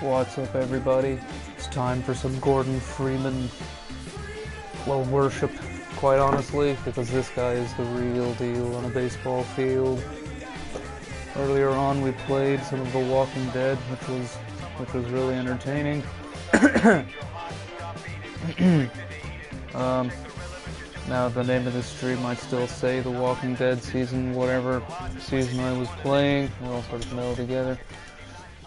What's up, everybody? It's time for some Gordon Freeman, well, worship, quite honestly, because this guy is the real deal on a baseball field. Earlier on, we played some of The Walking Dead, which was really entertaining. Now the name of this stream might still say The Walking Dead season, whatever season I was playing. We're all sort of melded together.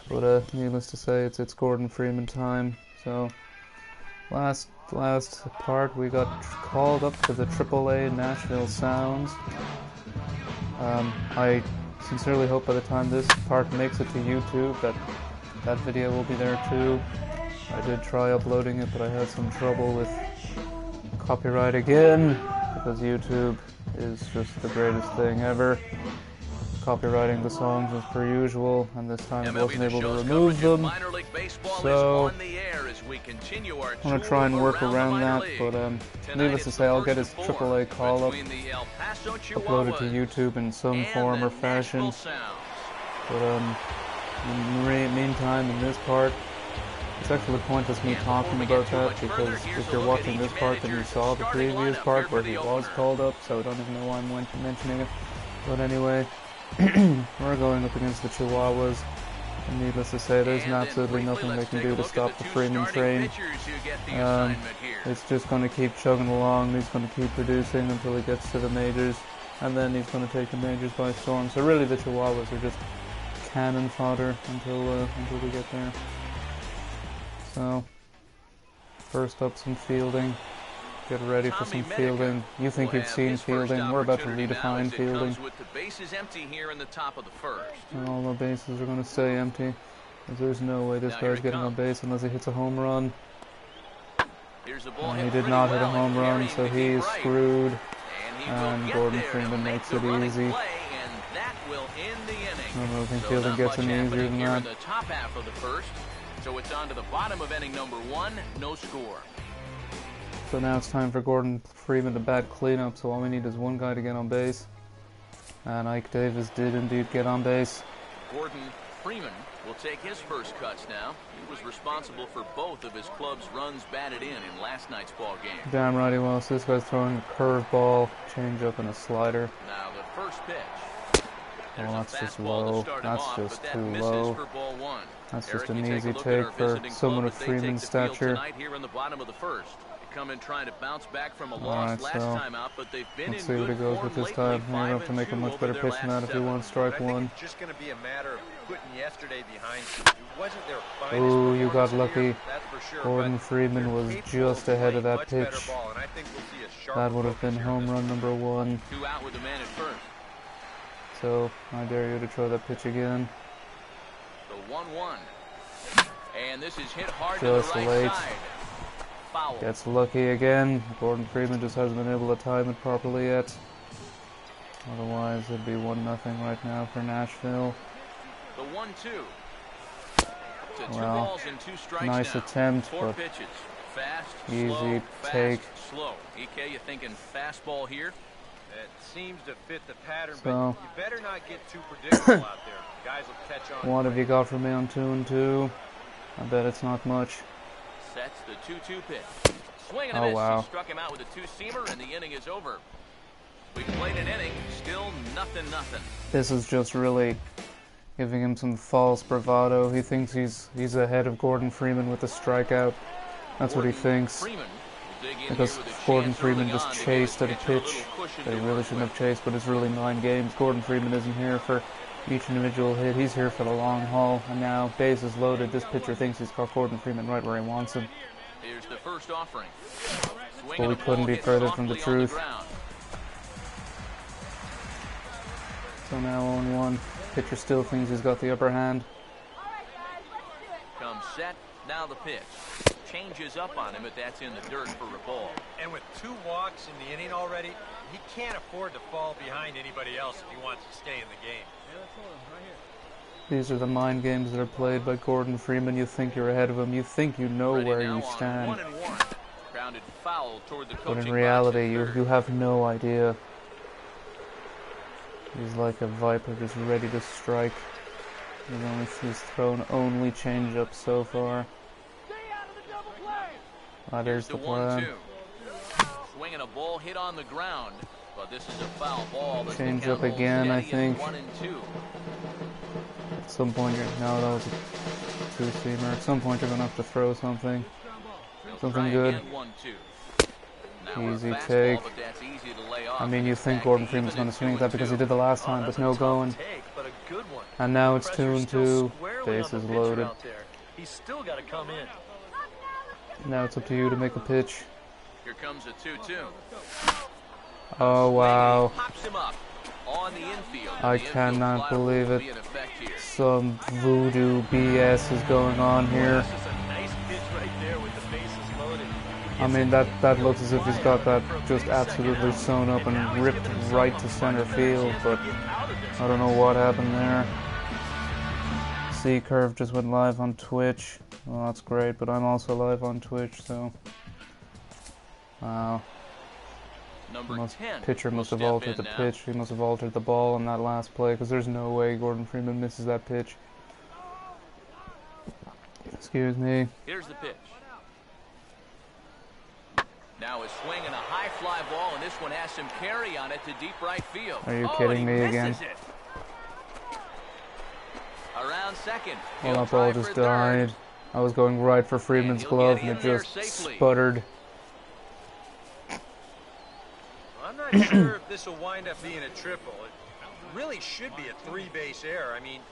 But needless to say, it's Gordon Freeman time. So last part, we got called up to the AAA Nashville Sounds. I sincerely hope by the time this part makes it to YouTube that video will be there too. I did try uploading it, but I had some trouble with copyright again, because YouTube is just the greatest thing ever. Copyrighting the songs as per usual, and this time I wasn't able to remove them. So I'm gonna try and work around that, but needless to say, I'll get his AAA call-up uploaded to YouTube in some form or fashion. But in the meantime, in this part, it's actually pointless me talking about that, because if you're watching this part, then you saw the previous part where he was called up, so I don't even know why I'm mentioning it. But anyway, we're going up against the Chihuahuas, and needless to say, there's absolutely nothing they can do to stop the Freeman train. It's just going to keep chugging along, he's going to keep producing until he gets to the majors, and then he's going to take the majors by storm. So really the Chihuahuas are just cannon fodder until we get there. So, first up, some fielding. Get ready for some fielding. You think you've seen fielding? We're about to redefine fielding. And all the bases are going to stay empty, because there's no way this guy's getting on base unless he hits a home run. And he did not hit a home run, so he is screwed. And Gordon Freeman makes it easy. I don't think fielding gets any easier than that. So it's on to the bottom of inning number 1, no score. So now it's time for Gordon Freeman to bat cleanup, so all we need is one guy to get on base. And Ike Davis did indeed get on base. Gordon Freeman will take his first cuts now. He was responsible for both of his club's runs batted in last night's ball game. Damn right he was. This guy's throwing a curveball, changeup, and a slider. Now the first pitch. Oh, that's just low. That's just too low. That's just an easy take for someone of Freeman's stature. Alright, so let's see what he goes with this time. He's going to have to make a much better pitch than that if he wants strike one. Ooh, you got lucky. Gordon Freeman was just ahead of that pitch. That would have been home run number 1. So, I dare you to throw that pitch again. The 1-1. And this is hit hard just to the late. Right side. Foul. Gets lucky again. Gordon Freeman just hasn't been able to time it properly yet. Otherwise, it'd be 1-0 right now for Nashville. The 1-2. Well, nice now. attempt, 4 but pitches. Fast, easy slow, take. Fast, slow. EK, you thinking fastball here? It seems to fit the pattern, So, but you better not get too predictable out there. Guys will catch on. What have you got for me on 2-2? I bet it's not much. Sets the 2-2 pitch. Swing and a miss. Wow. He struck him out with a 2-seamer, and the inning is over. We played an inning, still 0-0. This is just really giving him some false bravado. He thinks he's ahead of Gordon Freeman with a strikeout. That's what he thinks. Because Gordon Freeman just chased at a pitch that he really shouldn't have chased, but it's really 9 games. Gordon Freeman isn't here for each individual hit. He's here for the long haul. And now, bases loaded. This pitcher thinks he's got Gordon Freeman right where he wants him. Here's the first offering. But we couldn't be further from the truth. So now 0-1. Pitcher still thinks he's got the upper hand. Comes set. Now the pitch. Changes up on him, but that's in the dirt for a ball. And with 2 walks in the inning already, he can't afford to fall behind anybody else if he wants to stay in the game. These are the mind games that are played by Gordon Freeman. You think you're ahead of him. You think you know where you stand. But in reality, you have no idea. He's like a viper just ready to strike. He's thrown only changeup so far. That is the plan. Swinging a ball hit on the ground, but this is a foul ball. Changeup again, I think. At some point, no, that was a two-seamer. At some point, you're gonna have to throw something. Something good. Easy take. I mean, you think Gordon Freeman's going to swing that because he did the last time, but no going. And now it's 2-2. Bases loaded. He's still got to come in. Now it's up to you to make a pitch. Here comes a 2-2. Oh, wow. On the infield. I cannot believe it. Some voodoo BS is going on here. I mean, that looks as if he's got that just absolutely sewn up and ripped right to center field, but I don't know what happened there. C-Curve just went live on Twitch. Well, that's great, but I'm also live on Twitch, so... Wow. Pitcher must have altered the pitch. He must have altered the ball on that last play, because there's no way Gordon Freeman misses that pitch. Excuse me. Here's the pitch. Now a swing and a high fly ball, and this one has some carry on it to deep right field. Are you kidding me again? Around second. Well, that ball just died. I was going right for Freeman's glove, and it just sputtered. I'm not sure if this will wind up being a triple. It really should be a three-base error. I mean,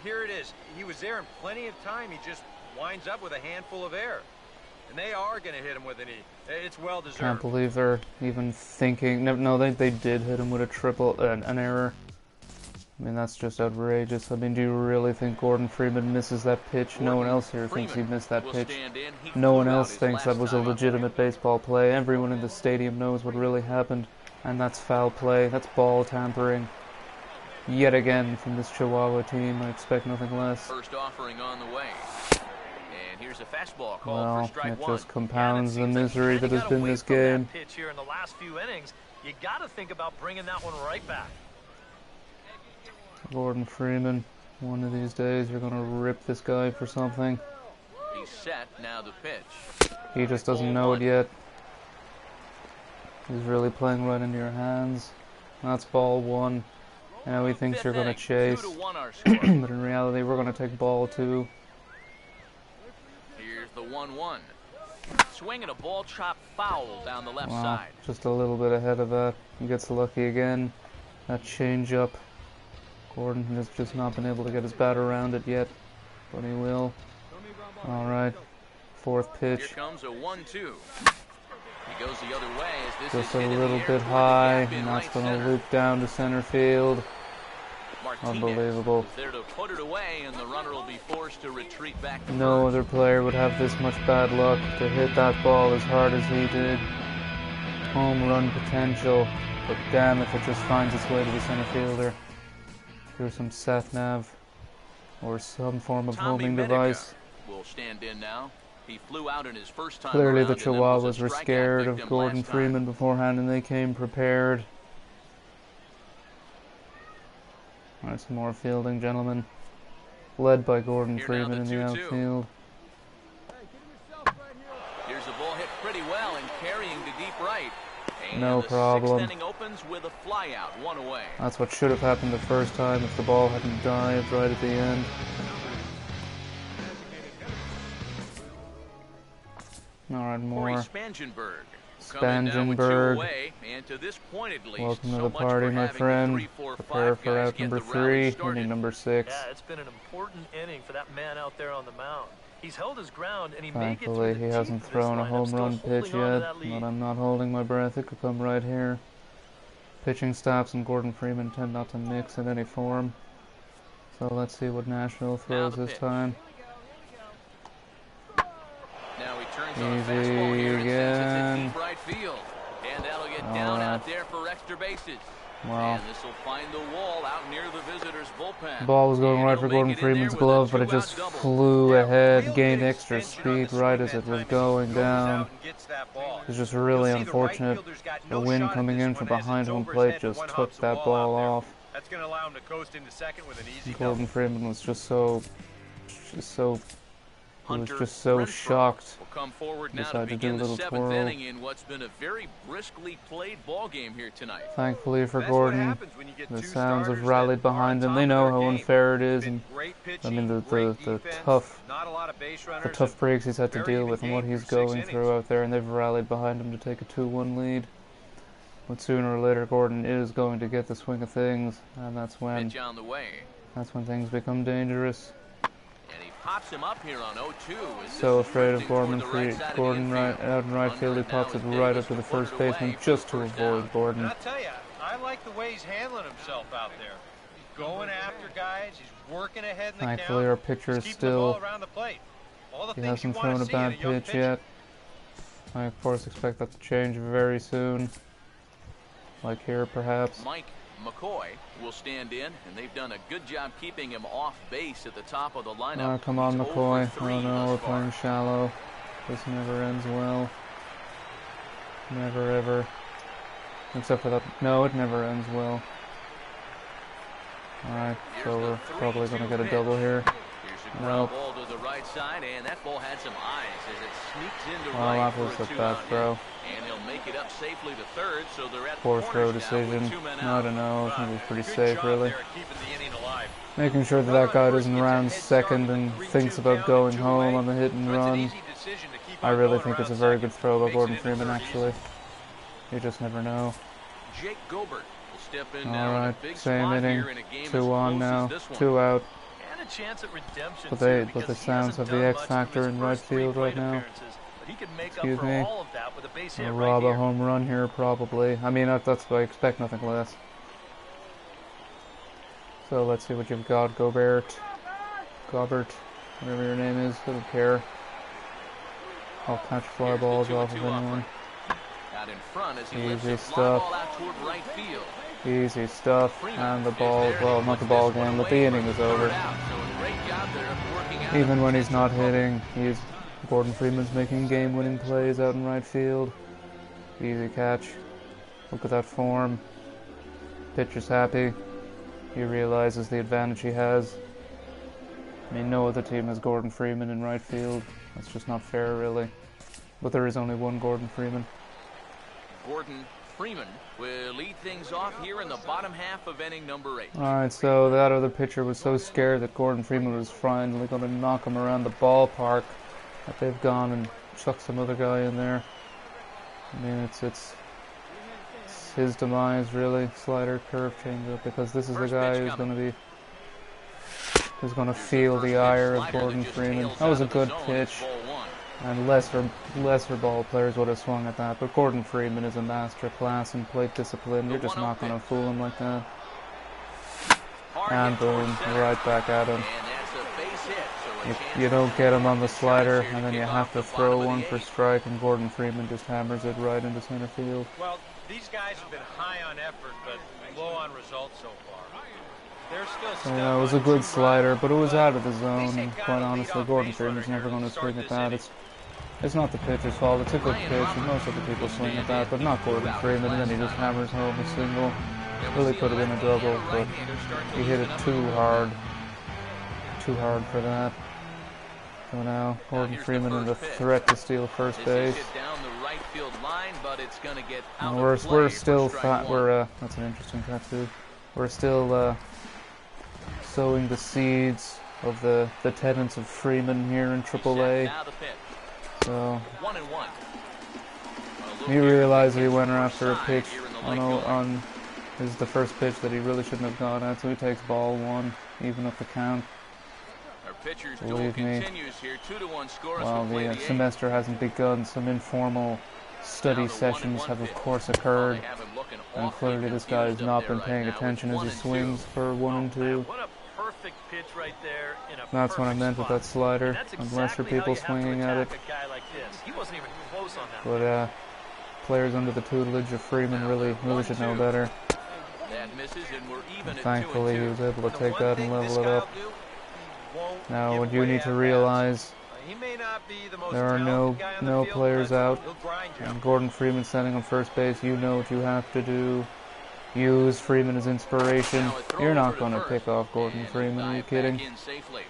here it is. He was there in plenty of time. He just winds up with a handful of air. And they are going to hit him with an E. It's well deserved. Can't believe they're even thinking. No, they did hit him with a triple, an error. I mean, that's just outrageous. I mean, do you really think Gordon Freeman misses that pitch? No one else here thinks he missed that pitch. No one else thinks that was a legitimate baseball play. Everyone in the stadium knows what really happened, and that's foul play. That's ball tampering. Yet again from this Chihuahua team. I expect nothing less. First offering on the way. Here's a fastball called well, for strike it just compounds the misery that has been this game. Pitch here in the last few innings, you got to think about bringing that one right back. Gordon Freeman, one of these days you're going to rip this guy for something. He's set, now the pitch. He just doesn't know it yet. He's really playing right into your hands. That's ball one. Now he thinks you're going to chase. But in reality, we're going to take ball two. The 1-1. Swinging a ball chopped foul down the left side. Just a little bit ahead of that. He gets lucky again. That changeup. Gordon has just not been able to get his bat around it yet, but he will. Alright. Fourth pitch. Here comes a 1-2. He goes the other way as this just a little bit high, and that's going to loop down to center field. Unbelievable. There to put it away, and the runner will be forced to retreat back to no other player would have this much bad luck to hit that ball as hard as he did. Home run potential, but damn if it just finds its way to the center fielder. Through some sat-nav or some form of homing device. Will stand in now. He flew out in his first time. Clearly the Chihuahuas were scared of Gordon Freeman beforehand, and they came prepared. Alright, some more fielding, gentlemen. Led by Gordon Freeman in the outfield. Here's the ball hit pretty well and carrying to deep right. And no problem. The 6th inning opens with a fly out, one away. That's what should have happened the first time if the ball hadn't dived right at the end. Alright, more. Spangenberg. Welcome to the party, my friend. Prepare for out number 3, inning number 6. Yeah, it's been an important inning for that man out there on the mound. He's held his ground, and he thankfully he hasn't thrown a home run pitch yet, but I'm not holding my breath. It could come right here. Pitching stops and Gordon Freeman tend not to mix in any form. So let's see what Nashville throws this time. Now he turns on a fastball here and sends it to deep right field. And that'll get down out there for extra bases. Wow. And this will find the wall out near the visitors' bullpen. The ball was going right for Gordon Freeman's glove, but it just flew ahead, gained extra speed right as it was going down. It's just really unfortunate. The wind coming in from behind home plate just took that ball off. That's going to allow him to coast into second with an easy Gordon Freeman was just so Hunter shocked. will come forward now to Decided to do begin a the little seventh twirl. inning in what's been a very briskly played ball game here tonight. Thankfully for That's what Gordon, happens when you get the two Sounds have starters rallied that are behind him. top They of know their how game. unfair it is, Been and great I pitching, mean the great defense, not a lot of base runners, and breaks he's had to very deal even with and what game he's through 6 going innings. through out there, and they've rallied behind him to take a 2-1 lead. But sooner or later, Gordon is going to get the swing of things, and that's when Pitch on the way. things become dangerous. And he pops him up here on 0-2. as So this is afraid of drifting toward Gordon. the right side of the Gordon infield. out in right field. He Under it now pops it is right Davis up to the to put first it away baseman for just the to first avoid down. Gordon. And I'll tell you, I like the way he's handling himself out there. He's going after guys. He's working ahead in the Thankfully, count. our pitcher is He's keeping the ball still. around the plate. All the He things you hasn't want thrown to a see in a bad young pitch pitcher. yet. I of course expect that to change very soon. Like here, perhaps. Mike McCoy will stand in, and they've done a good job keeping him off base at the top of the lineup. Oh, come on, He's McCoy. 0 for 3 Oh no, thus we're far. playing shallow. This never ends well. Never ever. Except for that. No, it never ends well. Alright, so we're probably going to get a double here. Here's a ground ball to the right side, and that ball had some eyes as it sneaks into Well, right that was for a a bad two-out throw. hit. And he'll make it up safely to third, so they're at Poor the throw corners now with decision. 2 men I out. don't know. It's going to be pretty Good safe, job really. there at keeping the inning alive. Making sure that that guy doesn't round second and thinks about going home on the hit and So it's an run. easy decision to keep I on really going think it's a around very second. good throw by Makes Gordon it into Freeman, third actually. easy. You just never know. Jake Gobert will step in now in a Alright, big same spot inning. here in a game as 2 on close now. as this one. 2 out. And a chance at redemption, But too, the because he Sounds hasn't have the done X much factor through his in right first 3 field right plate now. appearances, but he can make Excuse up for me. all of that with a base hit A right rob a here. home run here, probably. I mean, that's I expect nothing less. So let's see what you've got, Gobert, whatever your name is. I don't care. I'll catch fly Here's the balls 2-2 off of anyone. offering. Out in front as he Easy lifts a fly stuff. ball out toward right field. Easy stuff. Freeman And the is ball, there, and well, he not the puts ball this one game, but away the for inning is third over. out. So a great job there of working out Even a when he's not potential hitting, Gordon Freeman's making game-winning plays out in right field. Easy catch. Look at that form. Pitcher's happy. He realizes the advantage he has. I mean, no other team has Gordon Freeman in right field. That's just not fair, really. But there is only one Gordon Freeman. Gordon Freeman will lead things off here in the bottom half of inning number 8. Alright, so that other pitcher was so scared that Gordon Freeman was finally going to knock him around the ballpark that they've gone and chucked some other guy in there. I mean, it's his demise, really. Slider, curve, changeup, because this is the guy who's going to feel the ire of Gordon Freeman. That was a good pitch, and lesser ball players would have swung at that, but Gordon Freeman is a master class in plate discipline. You're just not going to fool him like that. And boom, right back at him. You don't get him on the slider, and then you have to throw one for strike, and Gordon Freeman just hammers it right into center field. Well, these guys have been high on effort, but low on results so far. They're still stuck Yeah, it was a on good 2 slider, runs, but it was out of the at least zone, they and got quite a honestly, leadoff Gordon base Freeman's runner never here going to to start swing at this that. inning. It's not the pitcher's fault. It's a good pitch, and most other people swing at that, but not Gordon Freeman, and then he just hammers home a single. Really could have been a double, but he hit it too hard for that. So now, Gordon Freeman with a threat to steal first base. And we're still that's an interesting tattoo. We're still sowing the seeds of the tenants of Freeman here in AAA. So he realized he went after a pitch on the first pitch that he really shouldn't have gone at, so he takes ball 1, even up the count. Believe me, while the semester hasn't begun, some informal study sessions have of course occurred, and clearly this guy has not been paying attention as he swings for 1 and 2. What a perfect pitch right there in a That's what I meant with that slider, and that's and lesser exactly how people you have to swinging at it. attack a guy like this. He wasn't even close on that. But players under the tutelage of Freeman really should know better. Thankfully, he was able to take that and level it up. Now, what you need to realize, there are no players out, and Gordon Freeman standing on first base. You know what you have to do. use Freeman as inspiration. Now a throw You're not over to going to first, pick off Gordon and Freeman. they'll Are you dive kidding? back in safely.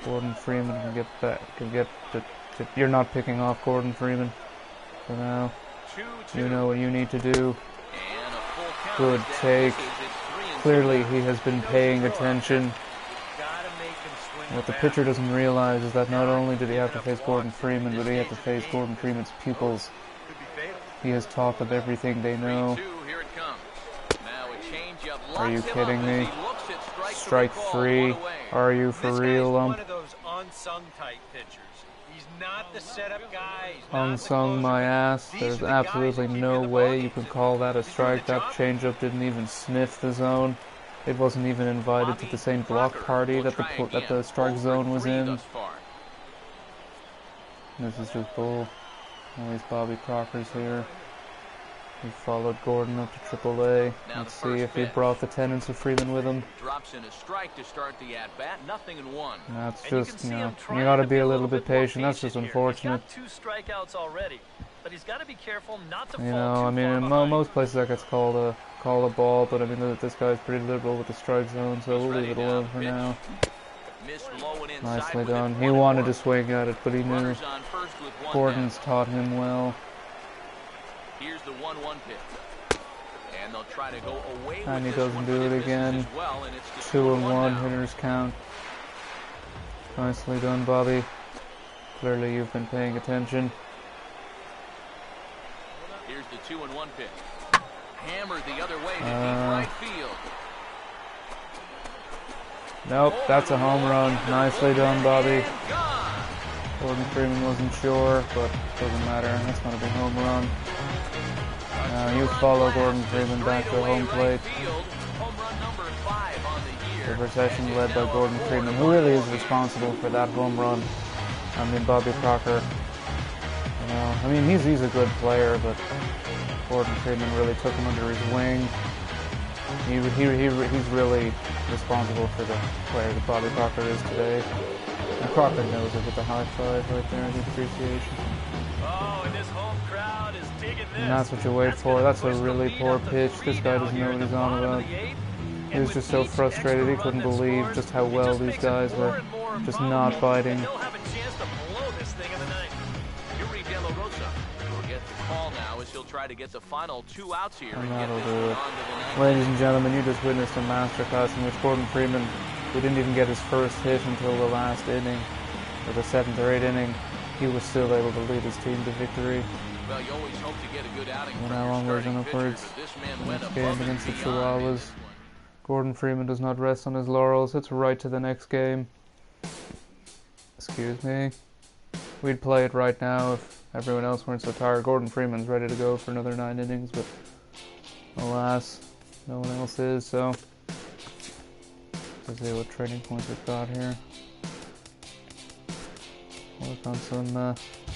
Gordon Freeman can get back. You're not picking off Gordon Freeman for now. 2-2. You know what you need to do. And a full count Good as that take. misses. It's 3-2 Clearly, now. he has been paying attention. Gotta make him swing What the bat. pitcher doesn't realize is that not only did he have to face Gordon Freeman, but he had to face Gordon Freeman's pupils. Could be fatal. He has taught them everything they know. 3-2, here it comes. Now a changeup Are you locks him kidding up me? as he looks at Strike for the call, 3. one away. Are you for This real, guy's ump? one of those unsung type pitchers. He's not the setup guy. He's not the Unsung closer. my ass. These There's are the guys absolutely who keep no you in the way ball you games. can call that a He's doing strike. the That job. changeup didn't even sniff the zone. It wasn't even invited to the same block party that the strike zone was in. This is just bull. Always Bobby Crocker's here. He followed Gordon up to AAA. Now Let's the see first if he pitch. brought the tenants of Freeman with him. Drops in a strike to start the at-bat. 0-1. That's And you just, can you see know, him trying you gotta to be a little more bit patient. That's just here. unfortunate. He's got 2 strikeouts already, but he's got to be careful not to You fall know, too I mean, far in behind. most places that gets called a ball, but I mean, this guy's pretty liberal with the strike zone, so we'll leave it alone for now. Missed low and inside Nicely with it, done. He 1-1. wanted to swing at it, but he knew Runners on first with one Gordon's taught him well. down. Here's the 1-1 pitch. And they'll try to go away And he with this doesn't one, do but it misses again. as well, and it's the 2-1 now. hitters count. Nicely done, Bobby. Clearly you've been paying attention. Here's the 2-1 pitch. Hammered the other way to deep right field. Nope, that's a home run. Nicely done, Bobby. And gone. Gordon Freeman wasn't sure, but doesn't matter. That's going to be home run. Now you follow Gordon Freeman back to home plate. Home run number 5 on the year. The procession led by Gordon Freeman, who really is responsible for that home run. I mean, Bobby Crocker. You know, I mean, he's a good player, but Gordon Freeman really took him under his wing. He's really responsible for the player that Bobby Crocker is today. And Crocker knows it with the high five right there, the appreciation. Oh, and this home crowd is digging this. And that's what you wait for. gonna That's a push the really lead poor up to pitch. 3 This guy now doesn't here know in what he's the on bottom of about. the 8th. He And was with just so each frustrated. extra He run couldn't that's believe scored, just how it well just these makes it guys more were and more just improbable not biting. that He'll have a chance to blow this thing in the ninth. Yuri De La Rosa will get the call now as he'll try to get the final 2 outs here. And get that'll this do one it. on to the ninth. Ladies and gentlemen, you just witnessed a masterclass in which Gordon Freeman, who didn't even get his first hit until the last inning, or the 7th or 8th inning, he was still able to lead his team to victory. Well, you always hope to get a good outing From from now your onwards starting and pitcher, upwards, but this man the went next above game and against the beyond in Chihuahuas. this one. Gordon Freeman does not rest on his laurels. It's right to the next game. Excuse me. We'd play it right now if everyone else weren't so tired. Gordon Freeman's ready to go for another 9 innings, but alas, no one else is, so let's see what trading points we've got here. Look on some,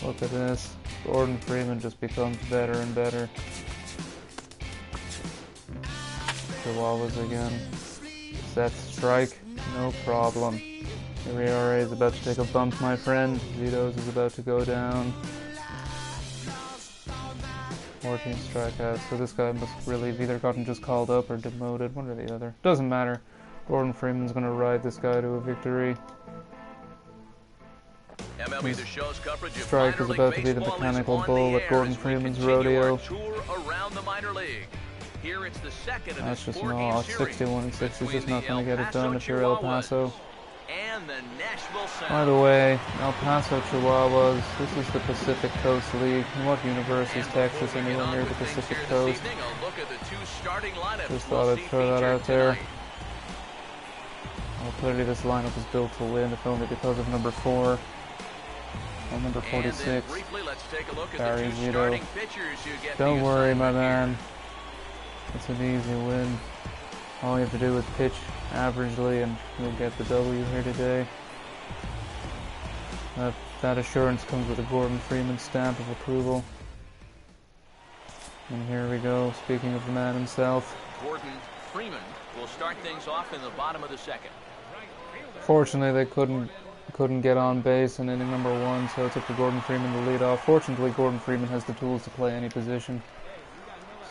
look at this. Gordon Freeman just becomes better and better. Chihuahuas again. Set strike, no problem. Your ERA is about to take a bump, my friend. Zito's is about to go down. 14 strikeouts. So this guy must really have either gotten just called up or demoted, one or the other. Doesn't matter. Gordon Freeman's gonna ride this guy to a victory. MLB The Show's coverage of Strike minor is league about to be the baseball is mechanical on bull the at air Gordon as we Freeman's continue our rodeo. tour around the minor league. Here it's the second of That's this just four-game no, series 61 and 6 is between just not the going to El get it Paso done if you're El Chihuahuas Paso. and the Nashville Sound. By the way, El Paso Chihuahuas, this is the Pacific Coast League. In what universe is And Texas before we get anywhere on near with the things Pacific here this Coast? evening, a look at the 2 starting lineups Just we'll thought I'd see throw that featured out there. tonight. Well, clearly this lineup is built to win, if only because of number 4. Or number And then 46. briefly, let's take a look at Barry the 2 Zito. starting pitchers who get Don't the worry, my assignment here. man. It's an easy win. All you have to do is pitch averagely and you'll get the W here today. That assurance comes with a Gordon Freeman stamp of approval. And here we go, speaking of the man himself. Gordon Freeman will start things off in the bottom of the second. Fortunately, they couldn't get on base in inning number 1, so it's up to Gordon Freeman to lead off. Fortunately, Gordon Freeman has the tools to play any position.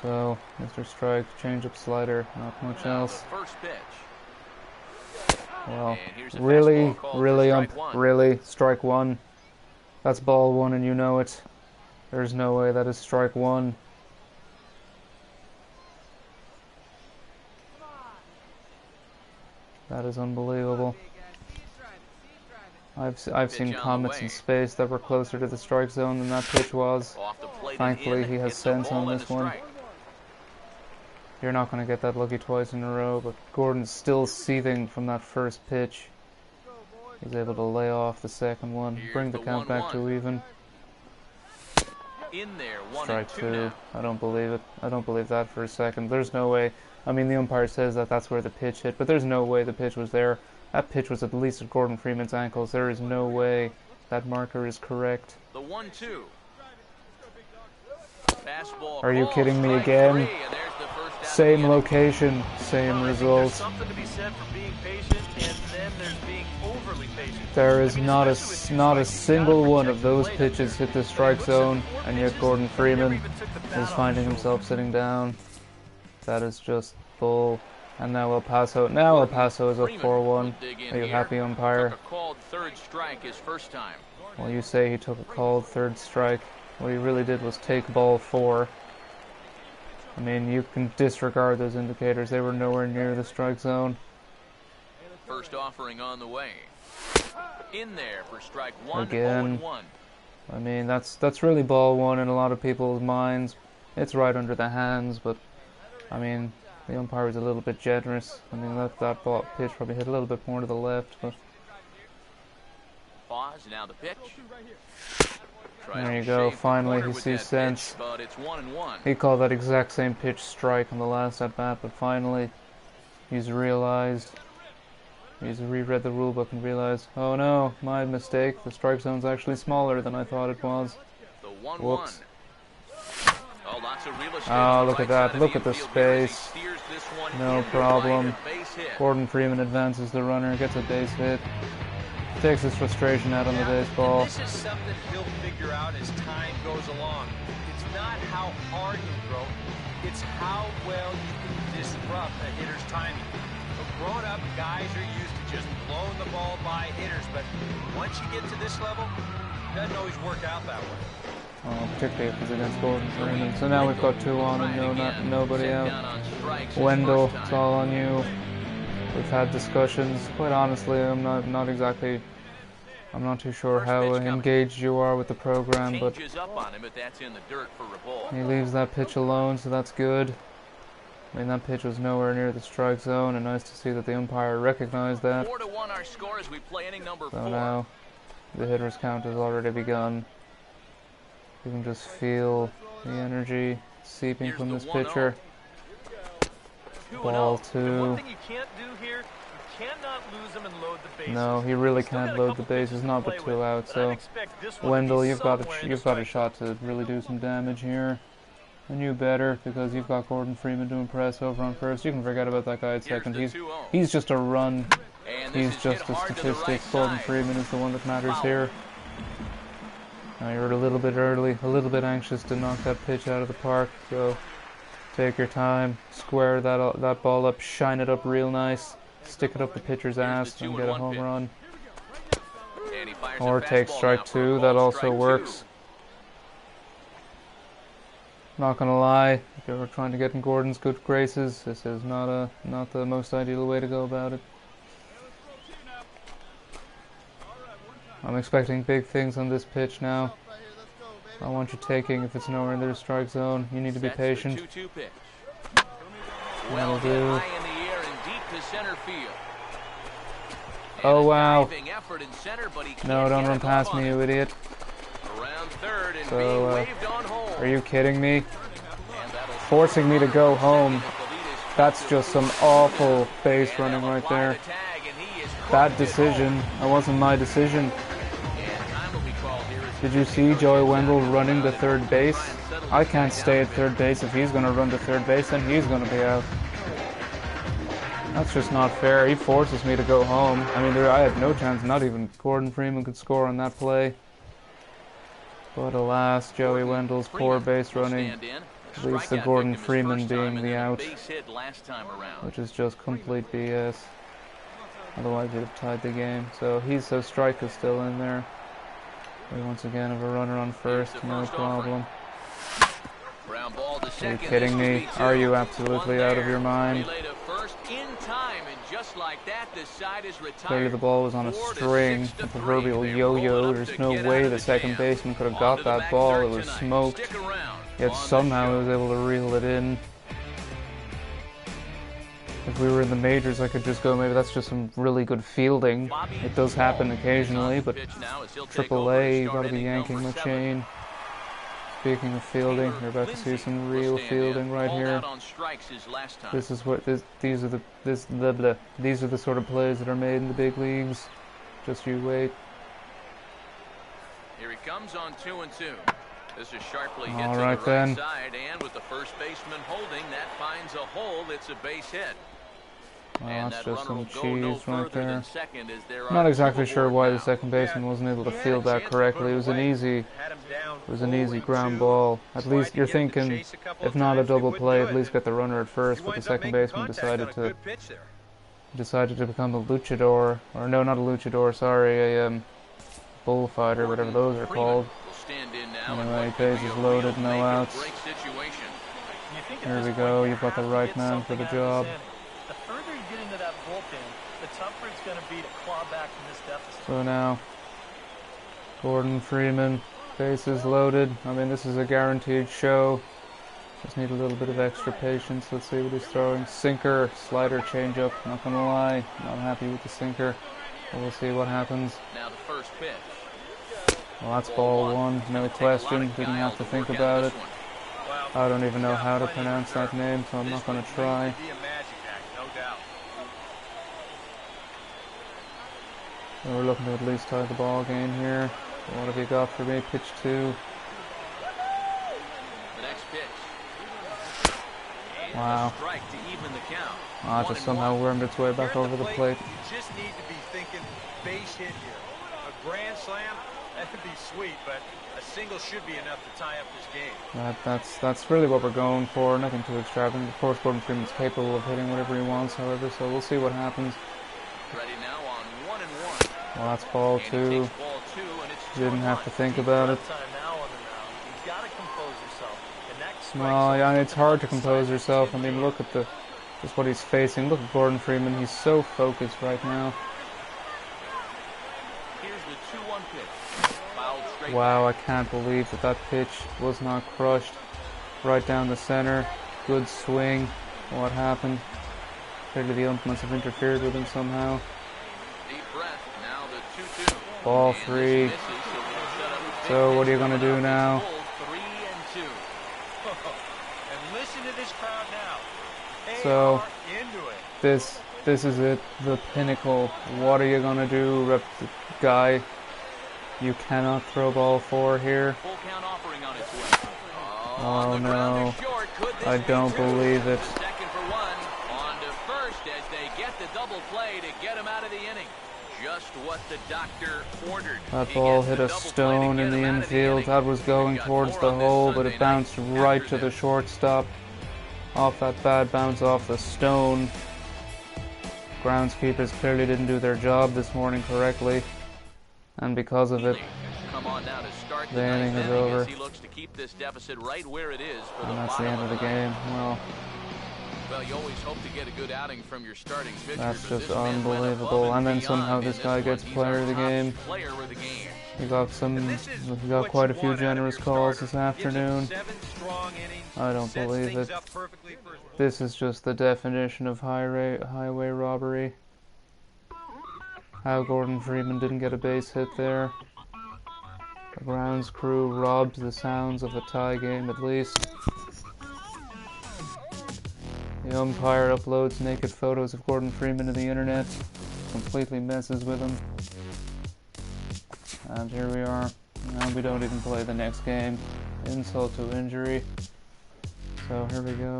So, Mr. Strike, change-up slider, not much else. First pitch. Well, And here's a really, fastball called really, for strike one. really, strike one. That's ball one and you know it. There's no way that is strike one. That is unbelievable. I've seen comments in space that were closer to the strike zone than that pitch was. Off the plate and Thankfully, in. he has It's a sense ball on and this a one. strike. You're not going to get that lucky twice in a row, but Gordon's still seething from that first pitch. He's able to lay off the second one, Here's bring the the count back 1-1. to even. In there, 1 Strike and 2 two. now. I don't believe it. I don't believe that for a second. There's no way. I mean, the umpire says that that's where the pitch hit, but there's no way the pitch was there. That pitch was at least at Gordon Freeman's ankles. There is no way that marker is correct. The 1-2. Fastball Are you called, kidding me strike again? three, and there's the first out of Same the inning. location, same Well, I think there's results. something to be said for being patient, and then there's being overly patient. There is I mean, not especially with a two strikes, you single gotta one protect of the those plate up pitches there. hit the But strike it looks at zone, four and yet pitches, Gordon they never Freeman even took the bat is off finding the himself shoulder. sitting down. That is just bull. And now El Paso. Now El Paso is up Freeman 4-1. will dig in Are you here. happy, umpire? Took a called third strike his first time. Well, you say he took a called third strike. What he really did was take ball 4. I mean, you can disregard those indicators. They were nowhere near the strike zone. First offering on the way. In there for strike 1. Again. 0-1. I mean, that's really ball 1 in a lot of people's minds. It's right under the hands, but I mean, the umpire was a little bit generous. I mean, that ball pitch probably hit a little bit more to the left, but Pause, now the pitch. Tries there to you go. shave the Finally, corner he with sees that sense. pitch, but it's 1-1. He called that exact same pitch strike on the last at bat, but finally, he's realized. He's reread the rule book and realized, oh no, my mistake. The strike zone's actually smaller than I thought it was. The 1-1. Whoops. Oh, lots of real estate Oh, on the look at right that. side of Look at the infield here as he space. steers this one No into problem. right, a base hit. Gordon Freeman advances the runner, gets a base hit, takes his frustration out on the baseball. And this is something he'll figure out as time goes along. It's not how hard you throw, it's how well you can disrupt a hitter's timing. So growing up, guys are used to just blowing the ball by hitters, but once you get to this level, it doesn't always work out that way. Particularly if it's against Gordon Freeman. So now we've got 2 on and nobody Set out. down on strikes his Wendell, first it's time. all on you. We've had discussions. Quite honestly, I'm not too sure First how pitch coming. engaged you are with the program, but Changes up on him, but that's in the dirt for a ball. he leaves that pitch alone, so that's good. I mean, that pitch was nowhere near the strike zone, and nice to see that the umpire recognized that. 4-1 our score as we play inning number 4. So now, the hitter's count has already begun. You can just feel the energy seeping Here's from the this 1-0. pitcher. 2-0. Ball The 2. one thing you can't do here, you cannot lose them and load the bases. No, he really Still can't got a load the couple bases, pitches to not play but 2 with, out. but I'd So, expect this one to be Wendell, you've got somewhere in the you've got a strike shot to really do some damage here, and you better, because you've got Gordon Freeman to impress over on first. You can forget about that guy at Here's second. the He's 2-0. he's just a run. And this He's is just hit a hard to the statistic. right Gordon side. Freeman is the one that matters Foul. here. Now you're a little bit early, a little bit anxious to knock that pitch out of the park. So take your time, square that ball up, shine it up real nice, stick it up the pitcher's ass, the and get a 2-1 home pitch. run. And he fires Or a take fastball strike now for a 2. ball, That also strike 2. works. Not gonna lie, if you're trying to get in Gordon's good graces, this is not the most ideal way to go about it. I'm expecting big things on this pitch now. I want you taking if it's nowhere in their strike zone. You need to be Sets the patient. 2-2 pitch. That'll Well hit do. high in the air and deep to center field. And Oh, a wow. diving effort in center, but he No, can't don't get run it past up me, on you it. idiot. Around third and So, being waved on home. Are you kidding me? And that'll Forcing me to go home. second if the lead is That's cut just to some 2-2. awful base And running they'll right apply there. the tag, and he is Bad crushed it decision. home. That wasn't my decision. And time will be called here as Did you see Joey Wendell running to third base? I can't stay at third base. If he's going to run to third base, then he's going to be out. That's just not fair. He forces me to go home. I mean, I had no chance. Not even Gordon Freeman could score on that play. But alas, Joey Wendell's poor Freeman base will running stand in, At least the Strikeout Gordon victim his Freeman first time being and the then a out, base hit last time around. which is just complete BS. Otherwise he'd have tied the game. So a strike is still in there. We once again have a runner on first, no problem. Ground ball to Are you second. kidding me? Are you absolutely out of your mind? Relay to first in time, and just like that, the side is retired. Clearly the ball was on a 4 to string, 6 to a 3. proverbial They roll it yo-yo. up There's to no get way out of the second jam. baseman could have On got to the that back ball. third It was tonight. smoked. Stick around Yet on the somehow he show. was able to reel it in. If we were in the majors, I could just go, maybe that's just some really good fielding. It does happen occasionally, but AAA, you gotta be yanking the chain. Speaking of fielding, you're about to see some real fielding right here. This is what these are the sort of plays that are made in the big leagues. Just you wait. Here he comes on 2-2. This is sharply hit All to right the right then. side, and with the first baseman holding, that finds a hole. It's a base hit. Well, And that's that just runner some will go no cheese right further there. than second as there Not are exactly two sure aboard why now. the second baseman wasn't able to He had field a that chance to put correctly. him It was an away. easy, Had him down it was an easy ground 0-2. ball. At Tried least to you're give him the thinking, chase a couple if of not a times, but he double wouldn't play, do at it. least get the runner at first. He But the winds up second making baseman contact decided on a to good pitch there. become a luchador, or no, not a luchador. Sorry, a bullfighter, whatever those are called. Will stand in now, and Anyway, what could be bases a loaded, real no make or outs. break situation. You think at Here this we point go. you You've got the have to right get man for something the out of job. this inning. The further you get into that bullpen, the tougher it's going to be to claw back from this deficit. So now, Gordon Freeman, bases loaded. I mean, this is a guaranteed show. Just need a little bit of extra patience. Let's see what he's throwing. Sinker, slider, changeup. Not gonna lie, not happy with the sinker. But we'll see what happens. Now the first pitch. Well, that's ball one, no question. Didn't have to think about it. I don't even know how to pronounce that name, so I'm not gonna try. So we're looking to at least tie the ball game here. What have you got for me? Pitch two. The next pitch. And Wow. a strike to even the count. Ah, just somehow wormed its way back over the plate. You just need to be thinking base hit here. A grand slam, that could be sweet, but a single should be enough to tie up this game. That's really what we're going for. Nothing too extravagant. Of course, Gordon Freeman's capable of hitting whatever he wants, however, so we'll see what happens. Ready now on 1-1. Well, that's ball And he two. takes ball two, and it's Didn't have 2-1. to think about it. Time now on the mound. You've got to compose yourself. The next strike Well, yeah, zone it's hard to is on the compose side. yourself. I mean, look at just what he's facing. Look at Gordon Freeman. He's so focused right now. Here's the 2-1 pitch. Fouled straight Wow, I back. can't believe that pitch was not crushed. Right down the center. Good swing. What happened? Clearly the ump must have interfered with him somehow. Deep breath. Now the 2-2. Ball And this three. misses, so we'll set up a big So what are you pitch gonna do coming up. now? It's full 3-2. And listen to this crowd now. They So, are into it. This is it, the pinnacle. What are you gonna do, guy? You cannot throw ball four here. Full count offering on its way. Oh the ground no, is short. Could this I be don't true? believe it. Second for one. On to first as they get the double play to get him out of the inning. Just what the doctor ordered. That He ball gets hit the a double play to stone get in the him out of infield. inning. That was going We got towards more the on this hole, but Sunday it bounced night right after to the this. shortstop. Off that bad bounce off the stone. Groundskeepers clearly didn't do their job this morning correctly. And because of it, Come on now to start the inning is ninth over. as he looks to keep this deficit right where it is for and the that's the bottom end of the ninth. game. Well, Well, you always hope to get a good outing from your starting pitcher. that's but just this man went above unbelievable. And then beyond somehow in this guy one. gets He's player our of the top game. Player of the game. We got quite a few generous calls this afternoon. I don't believe it. This is just the definition of highway robbery. How Gordon Freeman didn't get a base hit there. The grounds crew robbed the sounds of a tie game at least. The umpire uploads naked photos of Gordon Freeman to the internet. Completely messes with him. And here we are. And we don't even play the next game. Insult to injury. So here we go.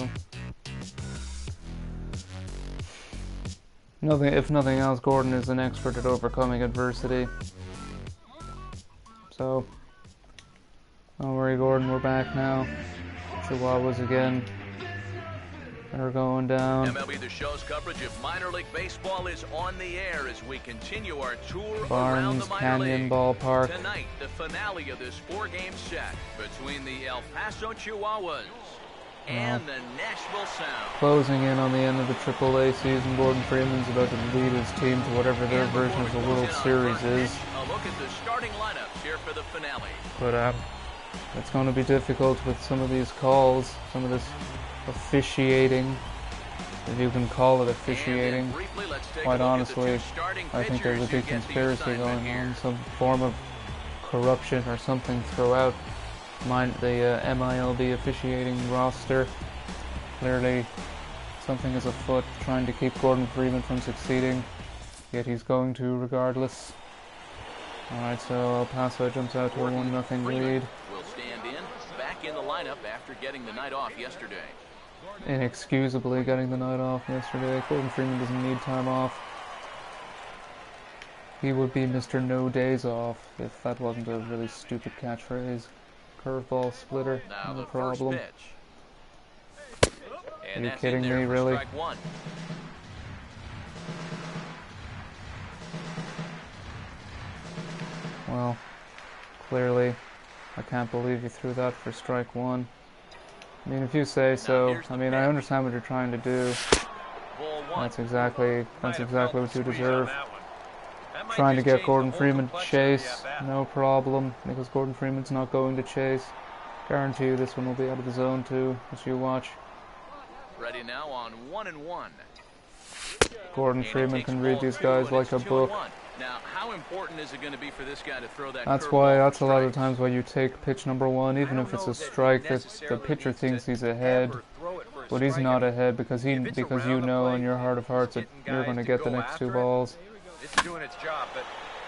If nothing else, Gordon is an expert at overcoming adversity. So, don't worry, Gordon, we're back now. Chihuahuas again. They're going down. MLB The Show's coverage of minor league baseball is on the air as we continue our tour around Barnes the minor Canyon leagues. Ballpark. Tonight, the finale of this 4-game set between the El Paso Chihuahuas and the Nashville Sound. Closing in on the end of the AAA season, Gordon Freeman's about to lead his team to whatever their version of the World Series is. A look at the starting lineups here for the finale. But it's going to be difficult with some of these calls, some of this officiating, if you can call it officiating. Briefly, Quite honestly, I think there's a big conspiracy going on, some form of corruption or something throughout the MLB officiating roster. Clearly, something is afoot trying to keep Gordon Freeman from succeeding, yet he's going to regardless. Alright, so El Paso jumps out to a 1-0 lead. Will stand in, back in the lineup after getting the night off yesterday. Inexcusably getting the night off yesterday. Gordon Freeman doesn't need time off. He would be Mr. No Days Off if that wasn't a really stupid catchphrase. Curveball splitter, no problem. Are you kidding me, really? Well, clearly, I can't believe you threw that for strike one. I mean, if you say so, I mean, I understand what you're trying to do. That's exactly what you deserve. Trying to get Gordon Freeman to chase, no problem, because Gordon Freeman's not going to chase. Guarantee you this one will be out of the zone too, as you watch. Ready now on 1-1. Gordon Freeman can read these guys like a book. Now, how important is it going to be for this guy to throw that? That's a lot of times why you take pitch number one, even if it's a strike. That the pitcher thinks he's ahead, but he's not ahead because you know in your heart of hearts that you're going to get the next two balls.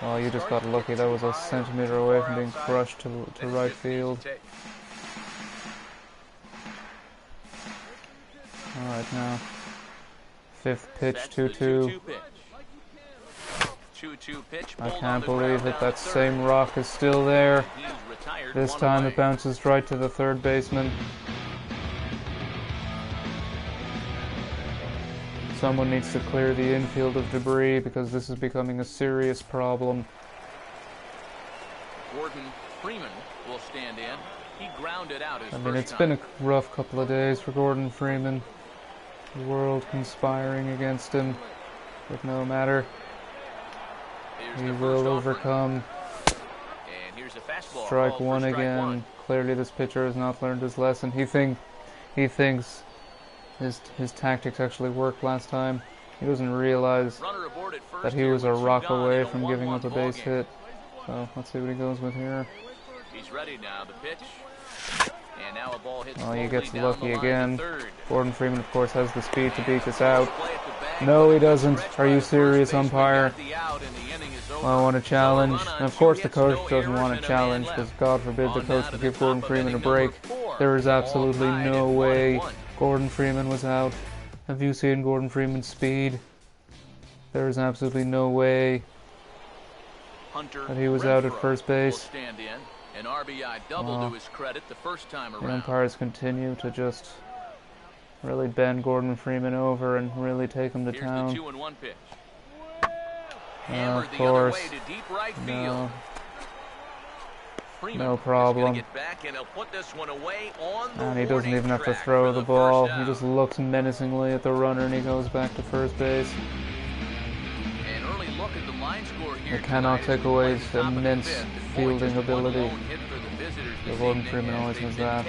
Well, you just got lucky. That was a centimeter away from being crushed to right field. Alright, now. Fifth pitch, 2-2. I can't believe it. That same rock is still there. This time it bounces right to the third baseman. Someone needs to clear the infield of debris because this is becoming a serious problem. Gordon Freeman will stand in. He grounded out his I mean, it's been a rough couple of days for Gordon Freeman. The world conspiring against him, but no matter. He will overcome. Strike one again. Clearly this pitcher has not learned his lesson. He thinks his tactics actually worked last time. He doesn't realize that he was a rock away from giving up a base hit. So let's see what he goes with here. He's ready now, the pitch. And now a ball hits. Oh, he gets lucky again. Gordon Freeman, of course, has the speed to beat this out. No, he doesn't. Are you serious, umpire? I want a challenge. And of course the coach doesn't want a challenge, because God forbid the coach would give Gordon Freeman a break. There is absolutely no way Gordon Freeman was out. Have you seen Gordon Freeman's speed? There is absolutely no way that he was out at first base. An RBI double to his credit the first time around. The umpires continue to just really bend Gordon Freeman over and really take him to town. The 2-1 pitch. Of course. No problem. And he doesn't even have to throw the ball. He just looks menacingly at the runner and he goes back to first base. You cannot take away his immense fielding ability. So Gordon Freeman always has that.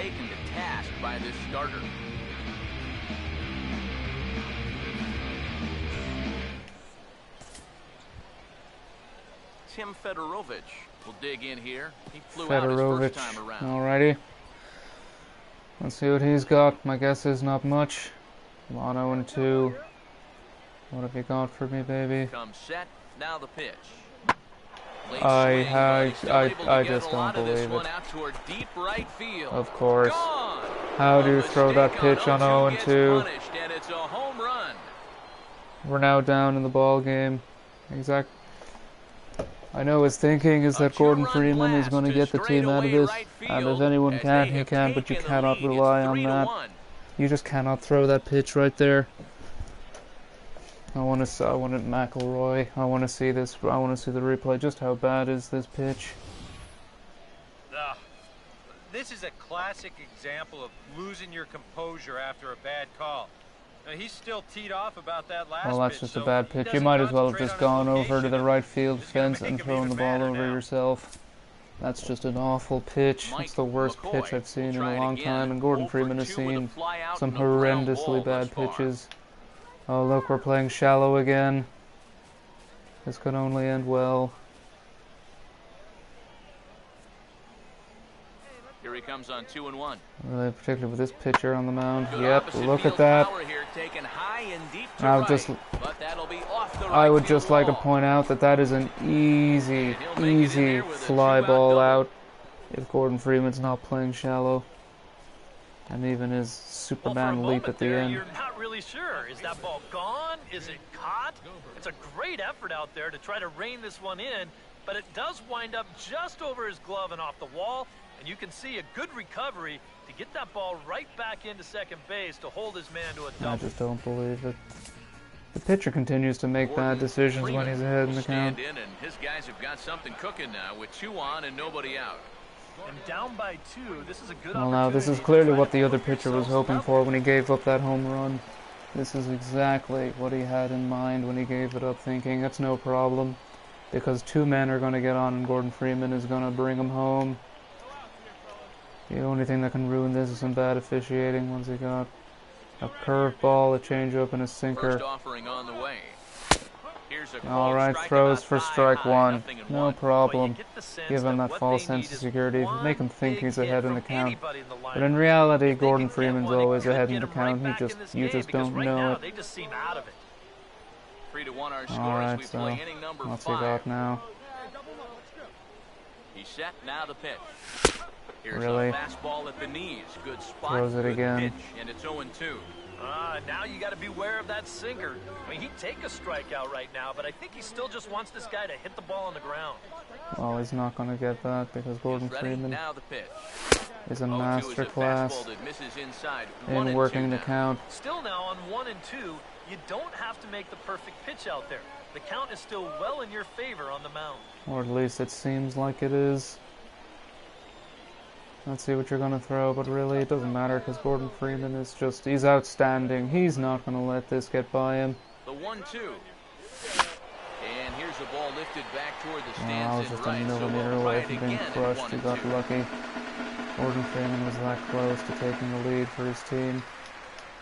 Tim Fedorovich will dig in here. He flew out his first time around. Alrighty. Let's see what he's got. My guess is not much. Come on, 0-2. What have you got for me, baby? Come set. Now the pitch. I just don't believe it. Of course. How do you throw that pitch on 0-2? We're now down in the ball game. I know his thinking is that Gordon Freeman is going to get the team out of this, and if anyone can, he can, but you cannot rely on that. You just cannot throw that pitch right there. I want it McElroy. I want to see this. I want to see the replay. Just how bad is this pitch? This is a classic example of losing your composure after a bad call. Now, he's still teed off about that last Well, that's pitch, just so a bad pitch. You might as well have just gone over to the right field fence and thrown the ball over yourself. That's just an awful pitch. It's the worst pitch I've seen in a long time, and Gordon Freeman has seen some horrendously bad pitches. Oh, look, we're playing shallow again. This could only end well. Here he comes on 2-1. Really, particularly with this pitcher on the mound. Yep, look at that. I would just like to point out that that is an easy fly ball out if Gordon Freeman's not playing shallow. And even his Superman leap at the end. You're not really sure. Is that ball gone? Is it caught? It's a great effort out there to try to rein this one in, but it does wind up just over his glove and off the wall. And you can see a good recovery to get that ball right back into second base to hold his man to a double. I just don't believe it. The pitcher continues to make bad decisions when he's ahead in the count. And his guys have got something cooking now with 2 on and nobody out. And down by 2, this is a good Well, now this is clearly what the other pitcher was hoping for when he gave up that home run. This is exactly what he had in mind when he gave it up, thinking that's no problem because 2 men are going to get on and Gordon Freeman is going to bring him home. The only thing that can ruin this is some bad officiating. Once he got a curveball, a changeup, and a sinker. First offering on the way. All right, throws for strike 1. No problem. Give him that false sense of security. Make him think he's ahead in the count. But in reality, Gordon Freeman's always ahead in the count. You just don't know it. All right, so what's he got now? He's set. Now the pitch. Really? Fastball at the knees. Good spot. Throws it again. Pitch, and it's 0-2. Now you got to beware of that sinker. I mean, he'd take a strikeout right now, but I think he still just wants this guy to hit the ball on the ground. Well, he's not going to get that because Gordon Freeman is a master class in working the count. Still now on 1 and 2, you don't have to make the perfect pitch out there. The count is still well in your favor on the mound. Or at least it seems like it is. Let's see what you're going to throw, but really it doesn't matter because Gordon Freeman is just, he's outstanding. He's not going to let this get by him. The 1-2. And here's the ball lifted back toward the stands. I was just a millimeter away from being crushed. He got lucky. Gordon Freeman was that close to taking the lead for his team.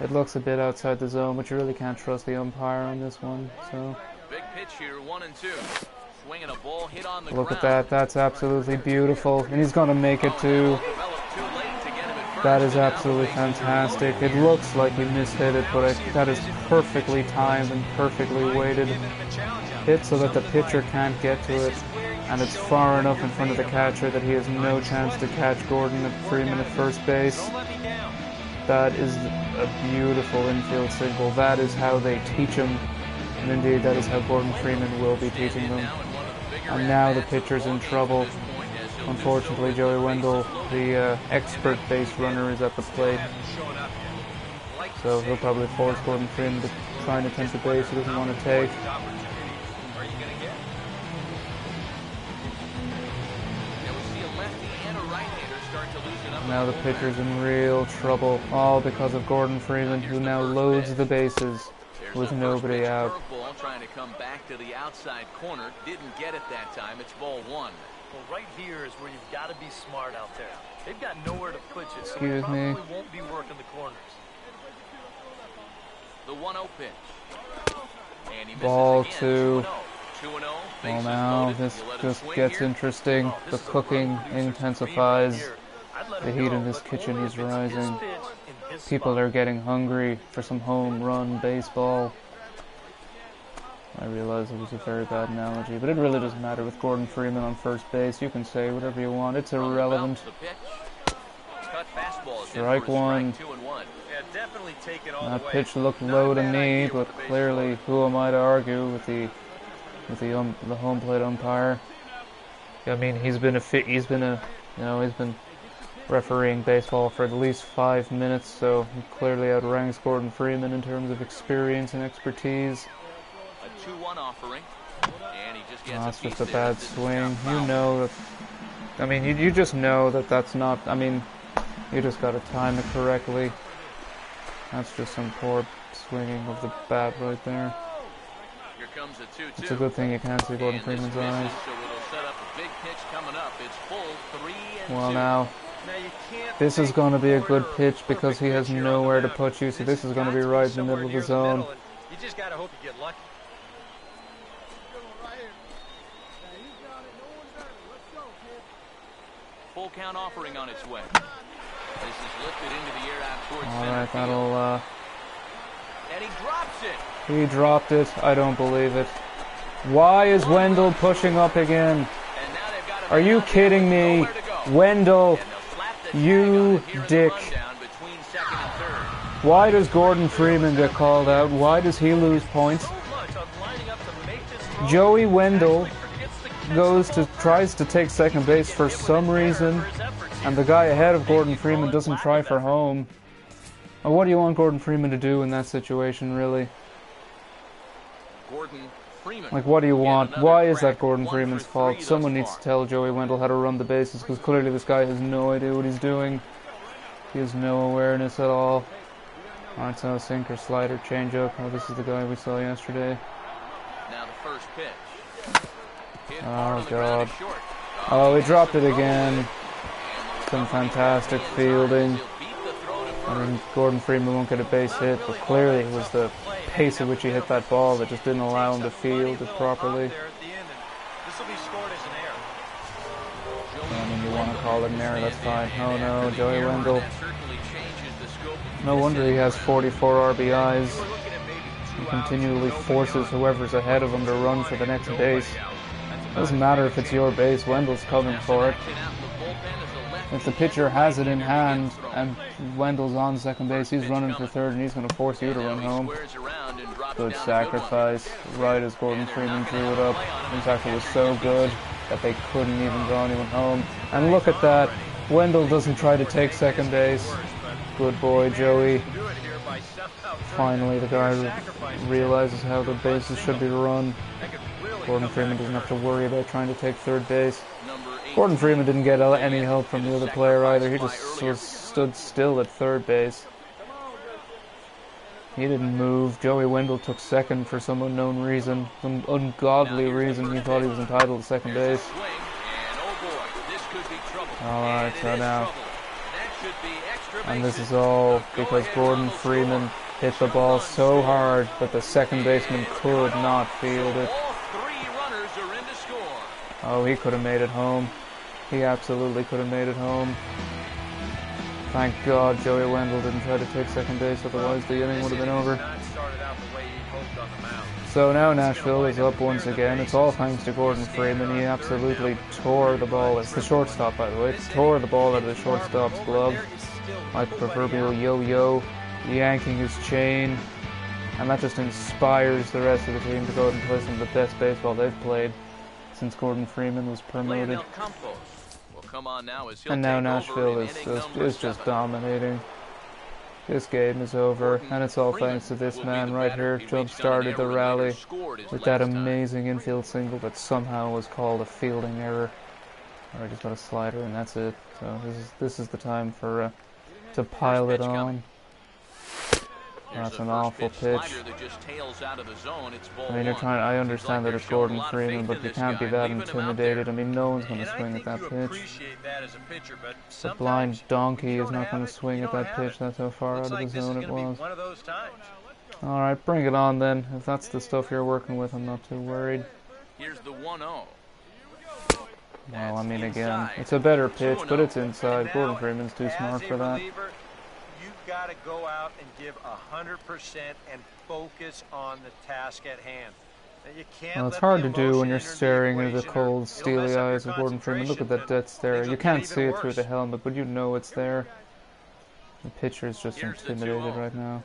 It looks a bit outside the zone, but you really can't trust the umpire on this one. So big pitch here, 1-2. Swinging a ball hit on the look at that. That's absolutely beautiful. And he's going to make it too. That is absolutely fantastic. It looks like he mishit it, but that is perfectly timed and perfectly weighted. Hit so that the pitcher can't get to it. And it's far enough in front of the catcher that he has no chance to catch Gordon Freeman at first base. That is a beautiful infield signal. That is how they teach him. And indeed, that is how Gordon Freeman will be teaching them. And now the pitcher's in trouble. Unfortunately, Joey Wendell, the expert base runner, is at the plate. So he'll probably force Gordon Freeman to try and attempt a base he doesn't want to take. Now the pitcher's in real trouble, all because of Gordon Freeman, who now loads the bases with nobody out. Trying to come back to the outside corner, didn't get it that time. It's ball 1. Well, right here is where you've got to be smart out there. They've got nowhere to put you, so Excuse me. probably won't be working the corners. The 1-0 pitch. And he misses Ball again. 2. 2-0. Well, now this just gets interesting. The cooking intensifies. The heat in this kitchen is rising. People are getting hungry for some home run baseball. I realize it was a very bad analogy, but it really doesn't matter with Gordon Freeman on first base. You can say whatever you want. It's irrelevant. Strike 1. That pitch looked low to me, but clearly, who am I to argue with the home plate umpire? I mean, he's been refereeing baseball for at least 5 minutes, so he clearly outranks Gordon Freeman in terms of experience and expertise. A 2-1 offering, and he just gets that's a piece just a there. bad swing. You know that. I mean, you just know that that's not. I mean, you just got to time it correctly. That's just some poor swinging of the bat right there. Here comes a 2-2. It's a good thing you can't see Gordon Freeman's eyes. So it'll set up a big pitch coming up. It's full 3-2. Well, now, this is going to be a good pitch because he has nowhere to put you, so this is going to be right in the middle of the zone. You just got to hope you get lucky. Full count offering on its way. This is lifted into the air out towards center Alright, field. that'll, And he drops it. he dropped it. I don't believe it. Why is Wendell pushing up again? And now they've got him Are you kidding me? nowhere to go. Wendell, And they'll slap the tag you on it here in the dick. rundown between second and third. Why does Gordon Freeman get called out? Why does he lose points? So much on lining up to make this throw. Joey Wendell Actually forgets to catch tries to take second base for some reason, and the guy ahead of Gordon Freeman doesn't try for home. Well, what do you want Gordon Freeman to do in that situation, really? Gordon Freeman. Like, what do you want? Why is that Gordon One for Freeman's three fault? thus Someone needs far. to tell Joey Wendell how to run the bases, because clearly this guy has no idea what he's doing. He has no awareness at all. Alright, so sinker, slider, changeup. Oh, this is the guy we saw yesterday. Now the first pitch. Hit Oh, hard on the ground God. to short. Oh, he dropped it throw again. in. Some fantastic fielding. He'll beat the throw to I first. mean, Gordon Freeman won't get a base hit, but clearly it was the pace at which he hit that ball that just didn't allow him to field it properly. This will be scored as an error. I mean, you want to call it an error, that's fine. Oh no, Joey Error, Wendell. that certainly changes the scope of No this wonder he has 44 RBIs. We're looking at maybe He 2 continually outs, forces nobody on. whoever's ahead of him to run for the next base. Doesn't matter if it's your base, Wendell's coming for it. If the pitcher has it in hand and Wendell's on second base, he's running for third and he's going to force you to run home. Good sacrifice, right as Gordon Freeman drew it up. In fact, it was so good that they couldn't even draw anyone home. And look at that, Wendell doesn't try to take second base. Good boy, Joey. Finally, the guy realizes how the bases should be run. Gordon Freeman doesn't have to worry about trying to take third base. Gordon Freeman didn't get any help from the other player either. He just stood still at third base. He didn't move. Joey Wendell took second for some unknown reason. Some ungodly reason he thought he was entitled to second base. Alright, so now. And this is all because Gordon Freeman hit the ball so hard that the second baseman could not field it. Oh, he could have made it home. He absolutely could have made it home. Thank God Joey Wendell didn't try to take second base, otherwise the inning would have been over. So now Nashville is up once again. It's all thanks to Gordon Freeman. He absolutely tore the ball. It's the shortstop, by the way. Tore the ball out of the shortstop's glove. Like the proverbial yo-yo, yanking his chain. And that just inspires the rest of the team to go out and play some of the best baseball they've played since Gordon Freeman was promoted. And now Nashville is just dominating. This game is over, and it's all thanks to this man right here. Jump-started the rally with that amazing infield single that somehow was called a fielding error. I just got a slider, and that's it. So this is the time for to pile it on. That's an awful pitch. I mean, I understand that it's Gordon Freeman, but you can't be that intimidated. I mean, no one's going to swing at that pitch. The blind donkey is not going to swing at that pitch. That's how far out of the zone it was. Alright, bring it on then. If that's the stuff you're working with, I'm not too worried. Here's the 1-0. Well, I mean, again, it's a better pitch, but it's inside. Gordon Freeman's too smart for that. You've got to go out and give 100% and focus on the task at hand. You can't well, it's hard to do when you're staring into the cold, steely eyes of Gordon Freeman. Look at that dead stare. You can't see it through the helmet, but you know it's there. The pitcher is just intimidated right now.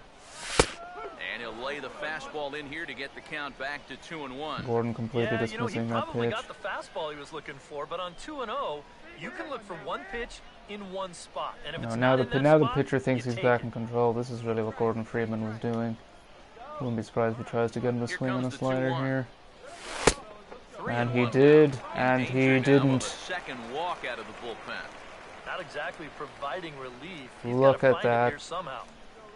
And he'll lay the fastball fastball in here to get the count back to 2-1. Gordon completely dismissing he that probably pitch. got the fastball he was looking for, but on 2-0, you can look for one pitch in one spot. And if it's Now not in that the spot, pitcher thinks you he's take back it. in control. This is really what Gordon Freeman was doing. Wouldn't be surprised if he tries to get him to swing on a slider here. And he did, and he didn't. Second walk out of the bullpen. Not exactly providing relief. He's Look gotta at find it that. here somehow.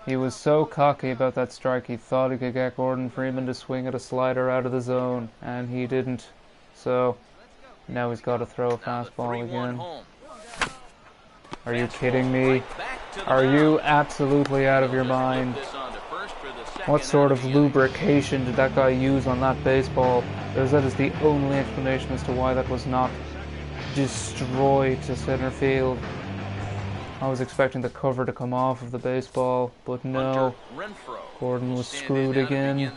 He was so cocky about that strike, he thought he could get Gordon Freeman to swing at a slider out of the zone, and he didn't. So, now he's got to throw a fastball again. Are you kidding me? Are you absolutely out of your mind? What sort of lubrication did that guy use on that baseball? Because that is the only explanation as to why that was not destroyed to center field. I was expecting the cover to come off of the baseball, but no. Gordon was screwed again.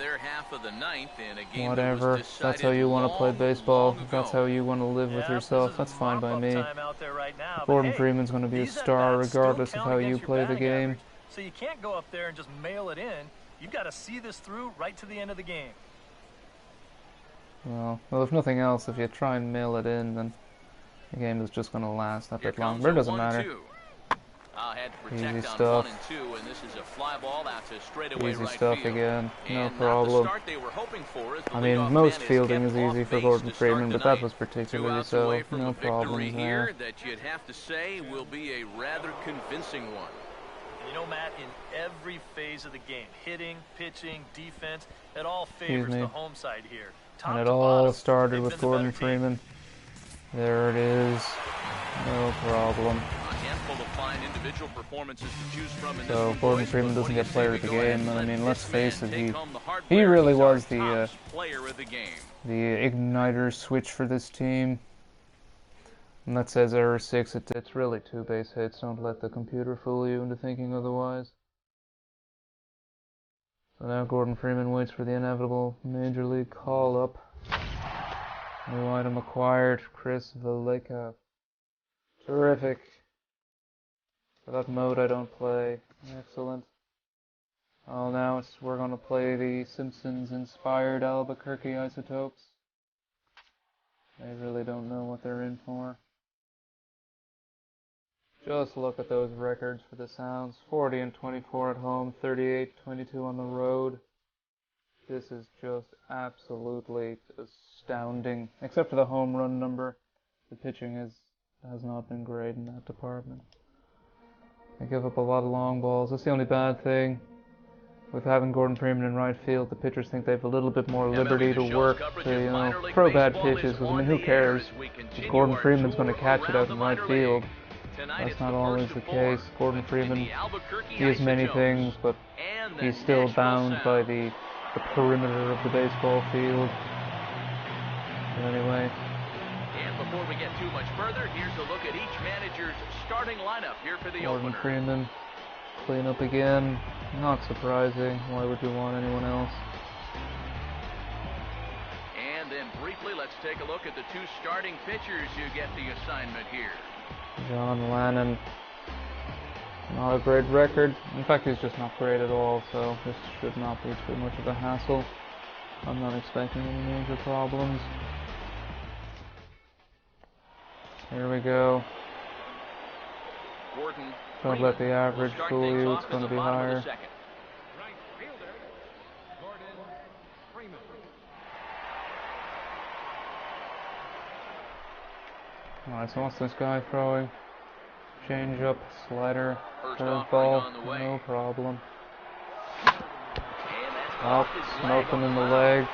Whatever. That's how you want to play baseball. That's how you want to live with yourself. That's fine by me. Gordon Freeman's going to be a star regardless of how you play the game. So you can't go up there and just mail it in. You've got to see this through right to the end of the game. Well, if nothing else, if you try and mail it in, then the game is just going to last that bit longer. It doesn't matter. Easy stuff. Easy stuff again. No problem. I mean, most fielding is easy for Gordon Freeman, but that was particularly so. No problems there. That you'd have to say will be a rather convincing one. You know, Matt, in every phase of the game, hitting, pitching, defense, it all favors the home side here. And it all started with Gordon Freeman. There it is. No problem. So Gordon Freeman doesn't get player of the game, and I mean, let's face it, he really was the igniter switch for this team. And that says error 6. It's really 2 base hits. Don't let the computer fool you into thinking otherwise. So now Gordon Freeman waits for the inevitable Major League call-up. New item acquired, Chris Valleca. Terrific. For that mode I don't play. Excellent. Oh, now we're going to play the Simpsons-inspired Albuquerque Isotopes. They really don't know what they're in for. Just look at those records for the Sounds. 40-24 at home, 38-22 on the road. This is just absolutely astounding. Except for the home run number, the pitching has not been great in that department. They give up a lot of long balls. That's the only bad thing. With having Gordon Freeman in right field, the pitchers think they have a little bit more liberty to work to, throw bad pitches. Because, I mean, who cares? If Gordon Freeman's going to catch it out in right field. That's not always the case. Gordon Freeman, he is many things, but he's still bound by the perimeter of the baseball field. But anyway. And before we get too much further, here's a look at each manager's starting lineup here for the Gordon opener. Freeman, clean up again. Not surprising. Why would you want anyone else? And then briefly, let's take a look at the 2 starting pitchers who get the assignment here. John Lannon, not a great record. In fact, he's just not great at all, so this should not be too much of a hassle. I'm not expecting any major problems. Here we go. Don't let the average fool you, it's going to be higher. Alright, so what's this guy throwing? Change up, slider, curveball, no problem. Up, smoking in the leg,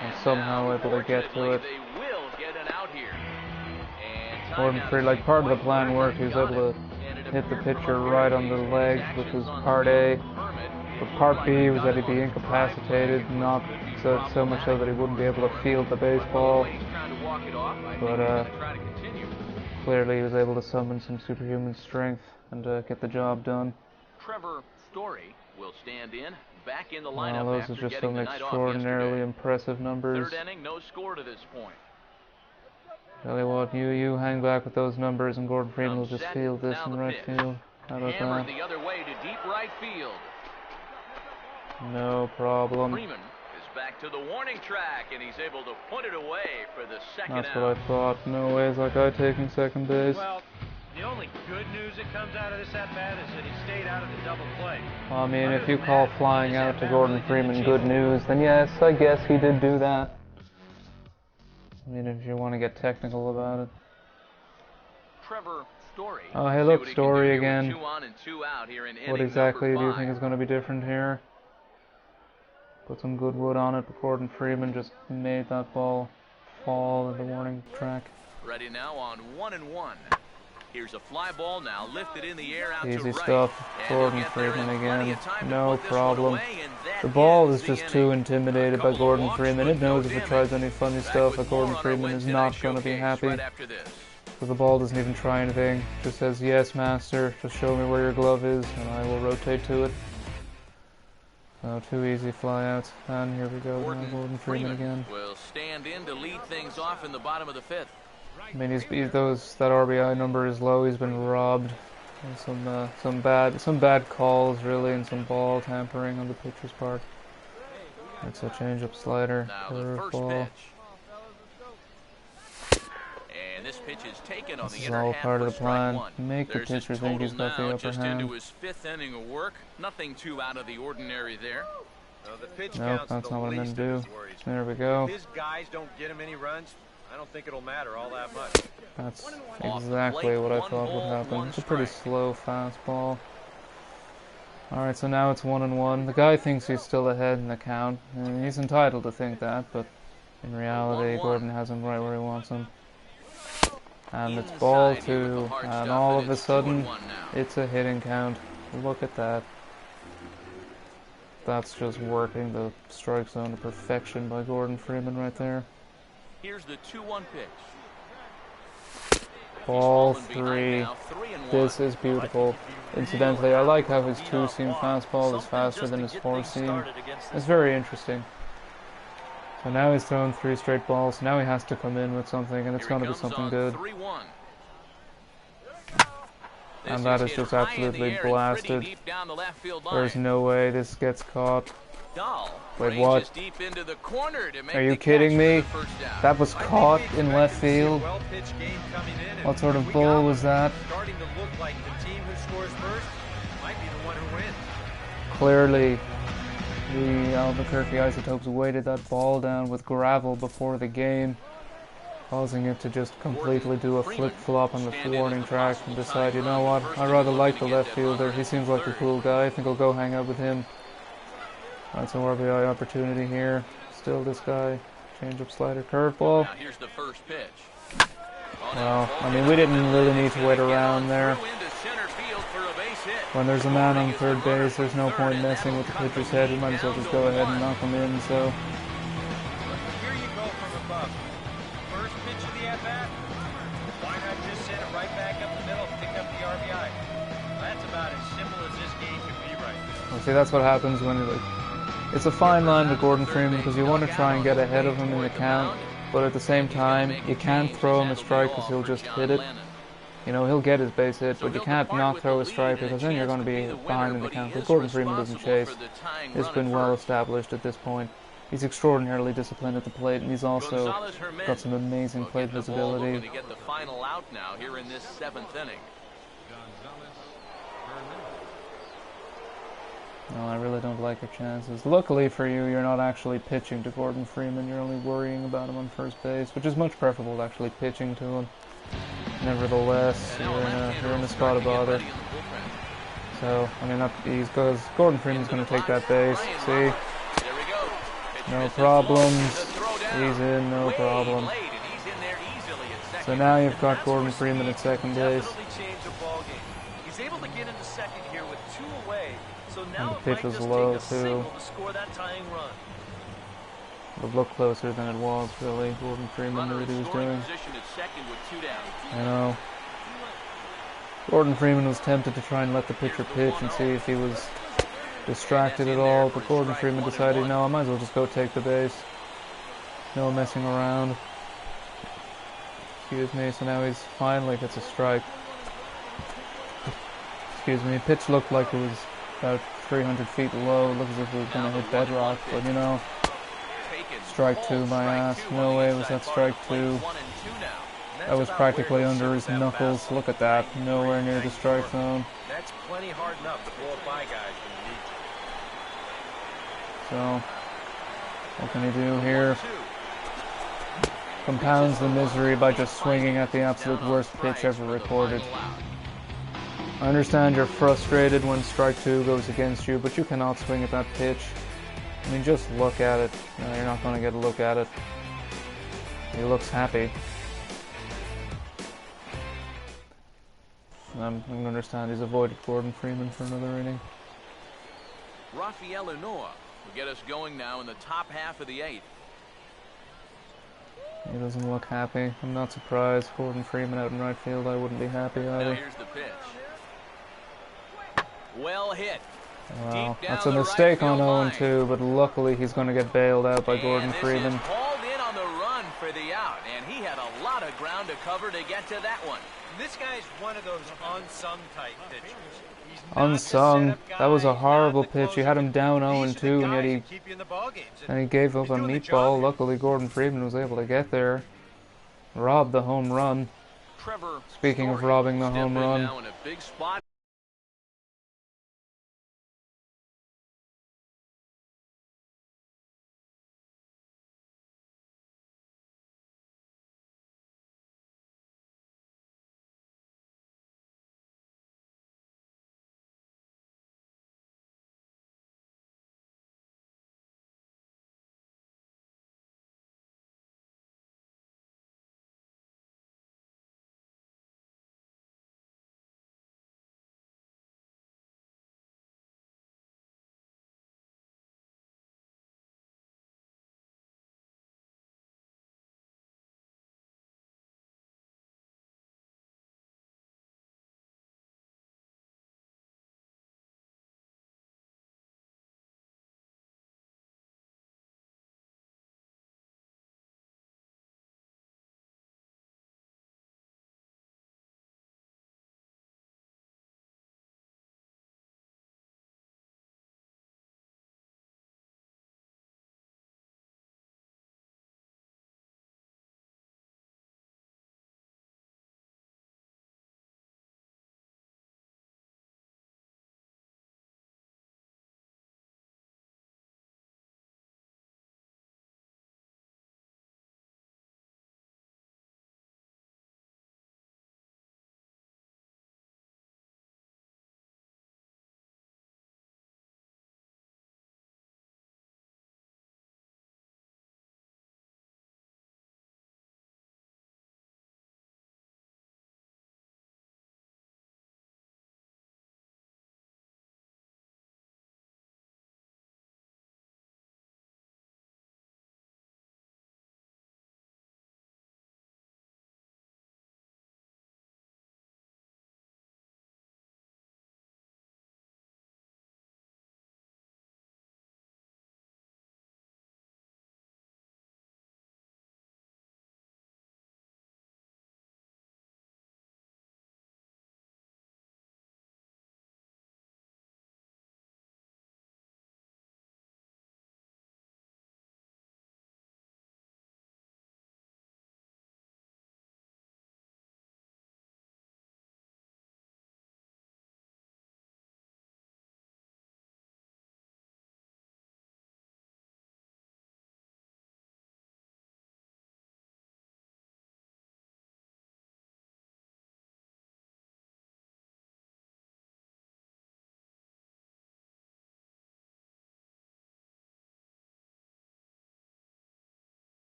and somehow able to get to it. Gordon Freeman, like part of the plan worked, he was able to hit the pitcher right on the leg, which was part A. But part B was that he'd be incapacitated, not so much so that he wouldn't be able to field the baseball. But clearly he was able to summon some superhuman strength and get the job done. Trevor Story will stand in, back in the lineup. Well, those are just some extraordinarily impressive numbers. Third inning, no score to this point. Tell you what, you hang back with those numbers and Gordon Freeman will just field this in right field. How about that? The other way to deep right field. No problem. Freeman is back to the warning track, and he's able to put it away for the second That's out. what I thought. No ways like I taking second base. Well, the only good news that comes out of this at-bat is that he stayed out of the double play. I mean, if you call flying out to Gordon Freeman good news, then yes, I guess he did do that. I mean, if you want to get technical about it. Trevor Story. Oh, hey, look, Story again. What exactly do you think is going to be different here? Put some good wood on it, but Gordon Freeman just made that ball fall at the warning track. Ready now on 1-1. Here's a fly ball now lifted in the air out Easy to right. stuff. Gordon Freeman again. No problem. The ball is just too intimidated by Gordon Freeman. It knows if it tries any funny stuff that Gordon Freeman is not going to be happy. Because the ball doesn't even try anything. It just says, yes, master, just show me where your glove is, and I will rotate to it. Oh, two easy flyouts. And here we go. Gordon Freeman again. Will stand in to lead things off in the bottom of the fifth. I mean, that RBI number is low. He's been robbed. And some bad calls really, and some ball tampering on the pitcher's part. It's a changeup slider. Curveball. And this pitch is taken on This the is inner all half part of for the plan. strike one. Make the There's his pitcher think he's total got the now, upper just hand. into his fifth inning of work. Nothing too out of the ordinary there. The pitch Nope, counts that's the not what I meant least to of do. his worries. There we go. If his guys don't get him any runs, I don't think it'll matter all that much. That's exactly what I thought would happen. It's a pretty slow fastball. Alright, so now it's 1-1. The guy thinks he's still ahead in the count, and he's entitled to think that, but in reality, Gordon has him right where he wants him. And it's ball 2, and all of a sudden, it's a hitting count. Look at that. That's just working the strike zone to perfection by Gordon Freeman right there. Here's the 2-1 pitch. Ball 3. This is beautiful. Incidentally, I like how his 2-seam fastball is faster than his 4-seam. It's very interesting. So now he's thrown 3 straight balls. Now he has to come in with something, and it's going to be something good. And that is just absolutely blasted. There's no way this gets caught. Wait, what? Are you kidding me? That was caught in left field? What sort of bull was that? Clearly, the Albuquerque Isotopes weighted that ball down with gravel before the game, causing it to just completely do a flip-flop on the warning track and decide, you know what, I rather like the left fielder. He seems like a cool guy. I think I'll go hang out with him. That's an RBI opportunity here. Still this guy. Change-up slider curveball. Here's the first pitch. Well, I mean, we didn't really need to wait around there. When there's a man on third base, there's no point messing with the pitcher's head. We might as well just go ahead and knock him in, so... Here you go from above. First pitch of the at-bat. Why not just send it right back up the middle and pick up the RBI? That's about as simple as this game can be right now. Well, see, that's what happens when it's a fine line with Gordon Freeman, because you want to try and get ahead of him in the count, but at the same time, you can't throw him a strike because he'll just hit it. You know, he'll get his base hit, but you can't not throw a strike because then you're going to be behind in the count. But Gordon Freeman doesn't chase. It's been well established at this point. He's extraordinarily disciplined at the plate, and he's also got some amazing plate visibility. To get the final out now here in this 7th inning. No, I really don't like your chances. Luckily for you, you're not actually pitching to Gordon Freeman. You're only worrying about him on first base, which is much preferable to actually pitching to him. Nevertheless, you're in a spot of bother. So, I mean, Gordon Freeman's going to take that base. See? No problems. He's in, no problem. So now you've got Gordon Freeman at second base. He's able to get into second here with 2 away. So now And the pitch was low, too. to score that tying run. It looked closer than it was, really. Gordon Freeman knew what he was doing. I know. Gordon Freeman was tempted to try and let the pitcher pitch and see if he was distracted at all, but Gordon Freeman decided, no, I might as well just go take the base. No messing around. Excuse me, so now he's finally gets a strike. Excuse me, pitch looked like it was about 300 feet low. Looks as if we were going to hit bedrock, but you know, strike two, my ass. No way was that strike two. That was practically under his knuckles. Look at that. Nowhere near the strike zone. That's plenty hard enough to blow it by guys when you need to. So, what can he do here? Compounds the misery by just swinging at the absolute worst pitch ever recorded. I understand you're frustrated when strike two goes against you, but you cannot swing at that pitch. I mean, just look at it. No, you're not going to get a look at it. He looks happy. I'm going to understand he's avoided Gordon Freeman for another inning. Rafael Unoa will get us going now in the top half of the 8th. He doesn't look happy. I'm not surprised. Gordon Freeman out in right field, I wouldn't be happy Now either. here's the pitch. Well hit. Well, Deep down that's a the mistake right on field 0-2, but luckily he's going to get bailed out by Gordon Freeman. This is hauled in on the run for the out, and he had a lot of ground to cover to get to that one. This guy's one of those unsung type pitchers. He's not the Unsung. setup guy, That was a he's horrible not the pitch. You had him down closer. These are 0-2, the and yet guys that keep you in the ball games, he gave up he's a doing the meatball. job here. Luckily, Gordon Freeman was able to get there. Robbed the home run. Trevor Speaking of Story robbing the step home in run. now in a big spot.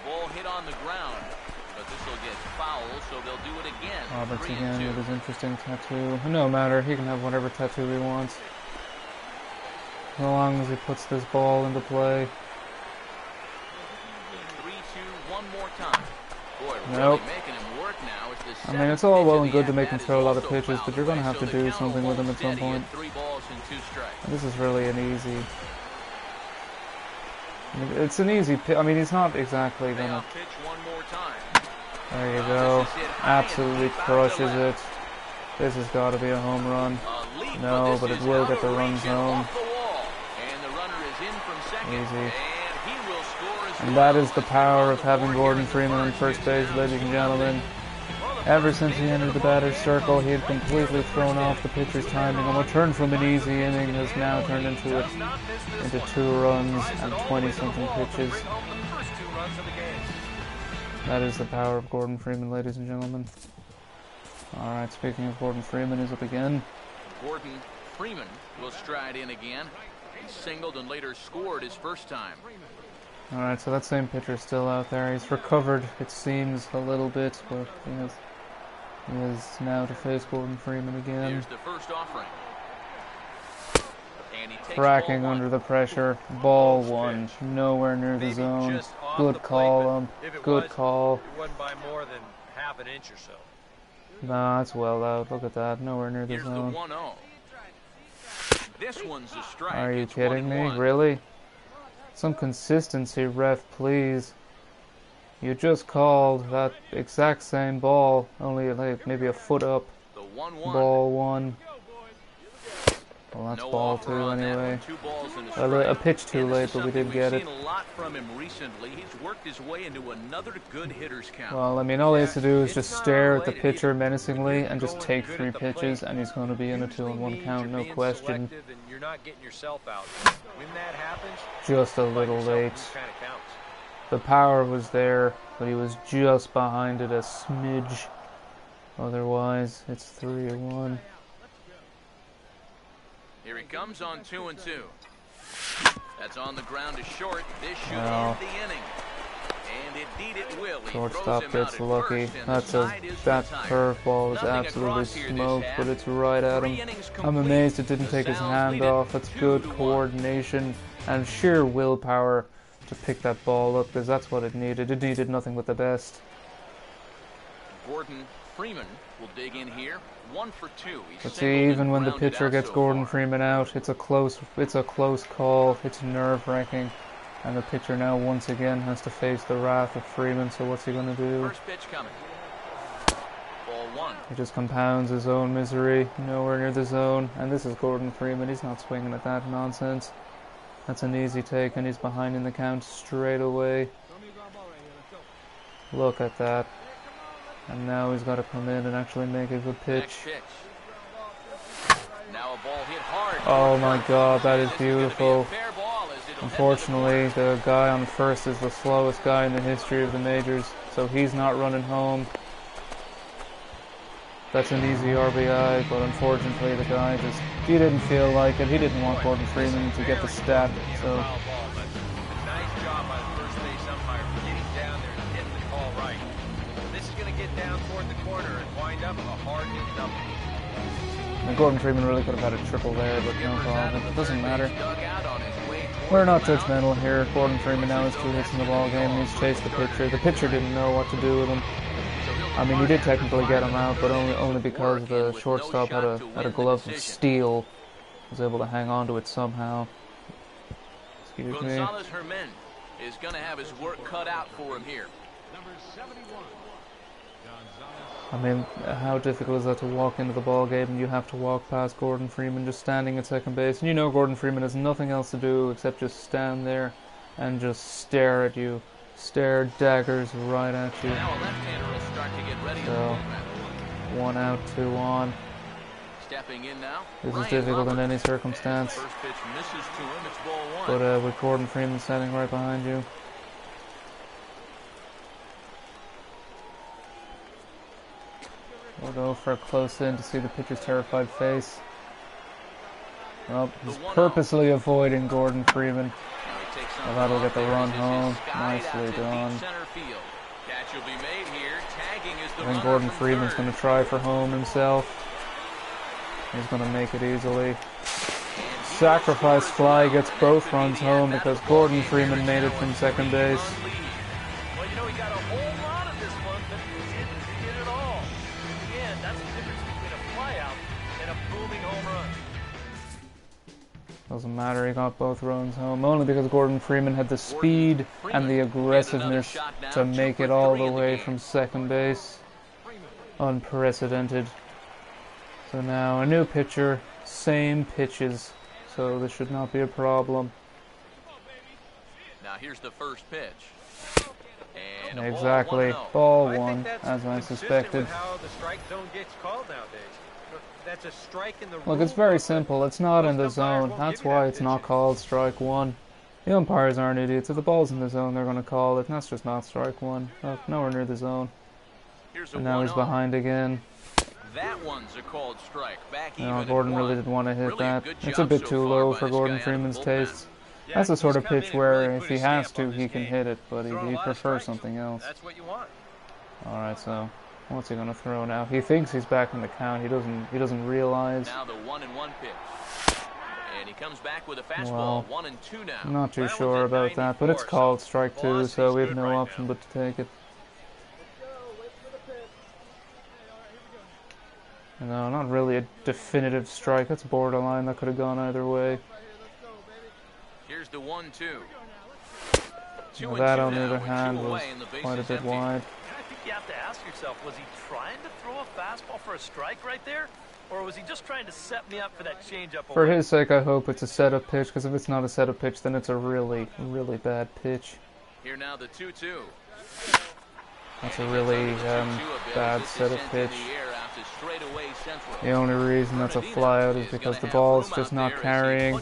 ball hit on the ground, but this will get foul, so they'll do it again. Roberts 3-2. again with his interesting tattoo. No matter, he can have whatever tattoo he wants. As long as he puts this ball into play. 3-2, one more time. Boy, Nope. really making him work now. It's the I mean, it's all well and good to make him throw a lot of pitches, but you're going to have to do something with him at some point. 3 balls and 2 strikes. And this is really an easy... I mean, it's an easy pitch. I mean, he's not exactly going to... Pitch one more time. There you go. Absolutely crushes it. This has got to be a home run. No, but it will get the runs home. Easy. And that is the power of having Gordon Freeman on first base, ladies and gentlemen. Ever since he entered the batter's circle, he had completely thrown off the pitcher's timing, and what turned from an easy inning has now turned into 2 runs and 20-something pitches. That is the power of Gordon Freeman, ladies and gentlemen. Alright, speaking of Gordon Freeman, he's up again. Gordon Freeman will stride in again. He singled and later scored his first time. Alright, so that same pitcher's still out there. He's recovered, it seems, a little bit, but he is now to face Gordon Freeman again. Here's the first offering. And he takes Cracking ball under one. the pressure. Ball 1. Nowhere near the zone. Good call, good call. It wasn't by more than half an inch or so. Nah, that's well out. Look at that. Nowhere near the Here's the zone. 1-0. This one's a strike. Are you It's kidding me? 1-1. Really? Some consistency, ref, please. You just called that exact same ball, only like maybe a foot up. The 1-1. Ball 1. Well, that's No ball offer 2 on that anyway. one. 2 balls and a A strike. pitch too And this late, is but we something did get we've it. seen a lot from him recently. He's worked his way into another good hitter's count. Well, I mean, all he has to do is just It's not stare at the unrelated pitcher either. menacingly When and you're just going take good 3 at the pitches, plate, and he's going to be in a usually 2-1 means count, you're no being question. selective and you're not getting yourself out. When that happens, Just a you find little yourself late. who kind of counts. The power was there, but he was just behind it a smidge. Otherwise, it's 3-1. Here he comes on 2-2. That's on the ground to short. This should Well, end the inning. And indeed it will. He Shortstop throws him gets out at lucky. first, and the That side is retired. curveball is Nothing absolutely across here this smoked, half. but it's right at 3 him. innings I'm complete. amazed it didn't The take his Sounds hand lead it off. That's good 2-1. coordination and sheer willpower to pick that ball up, because that's what it needed. It needed nothing but the best. Gordon Freeman will dig in here. 1 for 2. He's But singled see, and even when the grounded pitcher out gets so Gordon far. Freeman out, it's a close call. It's nerve-wracking, and the pitcher now once again has to face the wrath of Freeman. So what's he gonna do? First pitch coming. Ball 1. He just compounds his own misery, nowhere near the zone. And this is Gordon Freeman. He's not swinging at that nonsense. That's an easy take, and he's behind in the count straight away. Look at that. And now he's got to come in and actually make a good Next pitch. pitch. Now a ball hit hard. Oh my god, that is This is gonna be a beautiful. fair ball as it'll head to the Unfortunately, corner. the guy on first is the slowest guy in the history of the majors, so he's not running home. That's an easy RBI, but unfortunately the guy he didn't feel like it. He didn't want Gordon Freeman to get the stat, so Foul ball, but nice job by the first base umpire for getting down there and getting the call right. This is going to get down toward the corner and wind up a hard hit double. and Gordon Freeman really could have had a triple there, but no problem. It doesn't matter. Dug out on his way toward We're not the mound. judgmental here. Gordon Freeman now has 2 hits in the ball game, and he's chased the pitcher. The pitcher didn't know what to do with him. I mean, he did technically get him out, but only because the shortstop had a glove of steel, was able to hang on to it somehow. Excuse me. Gonzalez Herman is going to have his work cut out for him here. I mean, how difficult is that to walk into the ball game and you have to walk past Gordon Freeman just standing at second base, and you know Gordon Freeman has nothing else to do except just stand there and just stare at you. Stare daggers right at you. Now a left-hander will start to get ready. So, 1 out, 2 on. Stepping in now. This is Ryan difficult in Roberts. any circumstance. First pitch misses to him. It's ball 1. But with Gordon Freeman standing right behind you. We'll go for a close in to see the pitcher's terrified face. Well, he's purposely avoiding Gordon Freeman. Now he takes something that'll get the off run there as home. this is skied out Nicely to deep done. center field. Catch will be made here. Tagging is the I think runner Gordon from Freeman's third. going to try for home himself. He's going to make it easily. Sacrifice fly gets both runs home because Gordon Freeman made it from second base. Well, you know, he got a whole lot of this one, but didn't get it all. In the end, that's the difference between a flyout and a booming home run. Doesn't matter, he got both runs home, only because Gordon Freeman had the speed and the aggressiveness to make it all the way from second base. Unprecedented. So now a new pitcher, same pitches, so this should not be a problem. Now here's the first pitch. And a Exactly, ball 1-0. ball one, as I consistent suspected. with how the strike zone gets called nowadays. That's a strike in the Look, it's rule very book, simple. It's not in the most umpires zone. won't That's give you why that it's not pitch. called strike one. The umpires aren't idiots. If the ball's in the zone, they're going to call it. And that's just not strike one. Look, nowhere near the zone. Here's a And now he's 1-0. behind again. That one's a called strike. Back even No, at Gordon one. really didn't want to hit Really a that. good It's a job bit so too far low by for this Gordon guy out of Freeman's the bullpen. tastes. Yeah, That's the sort he's of come in pitch and really where put if he his has stamp to, on he this can game. hit it, but Throwing a he lot of prefers strikes. something else. That's what you want. Alright, so what's he gonna throw now? He thinks he's back in the count. He doesn't realize. Now the 1-1 pitch. And he comes back with a fastball. Well, 1-2 now. I'm not too That one's sure at about that, but it's 94, called so strike two, velocity's so we have good no right option now. but to take it. No, not really a definitive strike. That's borderline. That could have gone either way. Here's the 1-2. Now that, on the now other with hand, two was away and the quite a bases bit empty. wide. I think you have to ask yourself, was he trying to throw a fastball for a strike right there? Or was he just trying to set me up for that changeup? For away? his sake, I hope it's a setup pitch, because if it's not a setup pitch, then it's a really, really bad pitch. Here now the 2-2. That's a really bad setup pitch. The only reason that's a flyout is because the ball's just not carrying.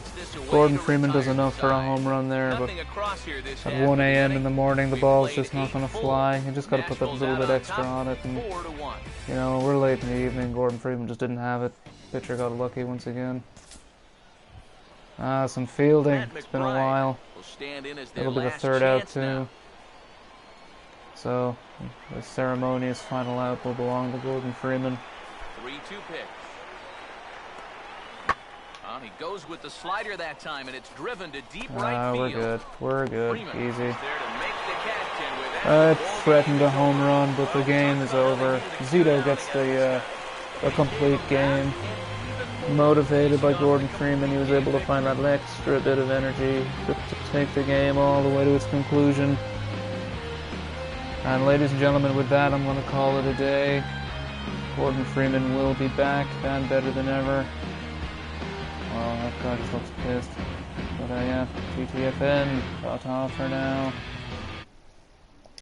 Gordon Freeman does enough for a home run there, but at 1 a.m. in the morning, the ball's just not going to fly. You just got to put that little bit extra on it. And, you know, we're late in the evening. Gordon Freeman just didn't have it. Pitcher got lucky once again. Some fielding. It's been a while. It'll be the third out, too. So, the ceremonious final out will belong to Gordon Freeman. 3-2 pitch. He goes with the slider that time, and it's driven to deep right field. We're good. We're good. Freeman Easy. is there to make the catch, and with that, It threatened a home run, but the game is over. Zito gets the complete game. Motivated by Gordon Freeman, he was able to find that extra bit of energy to take the game all the way to its conclusion. And ladies and gentlemen, with that, I'm going to call it a day. Gordon Freeman will be back and better than ever. Well, that guy just looks pissed. But yeah, TTFN, ta-ta for now.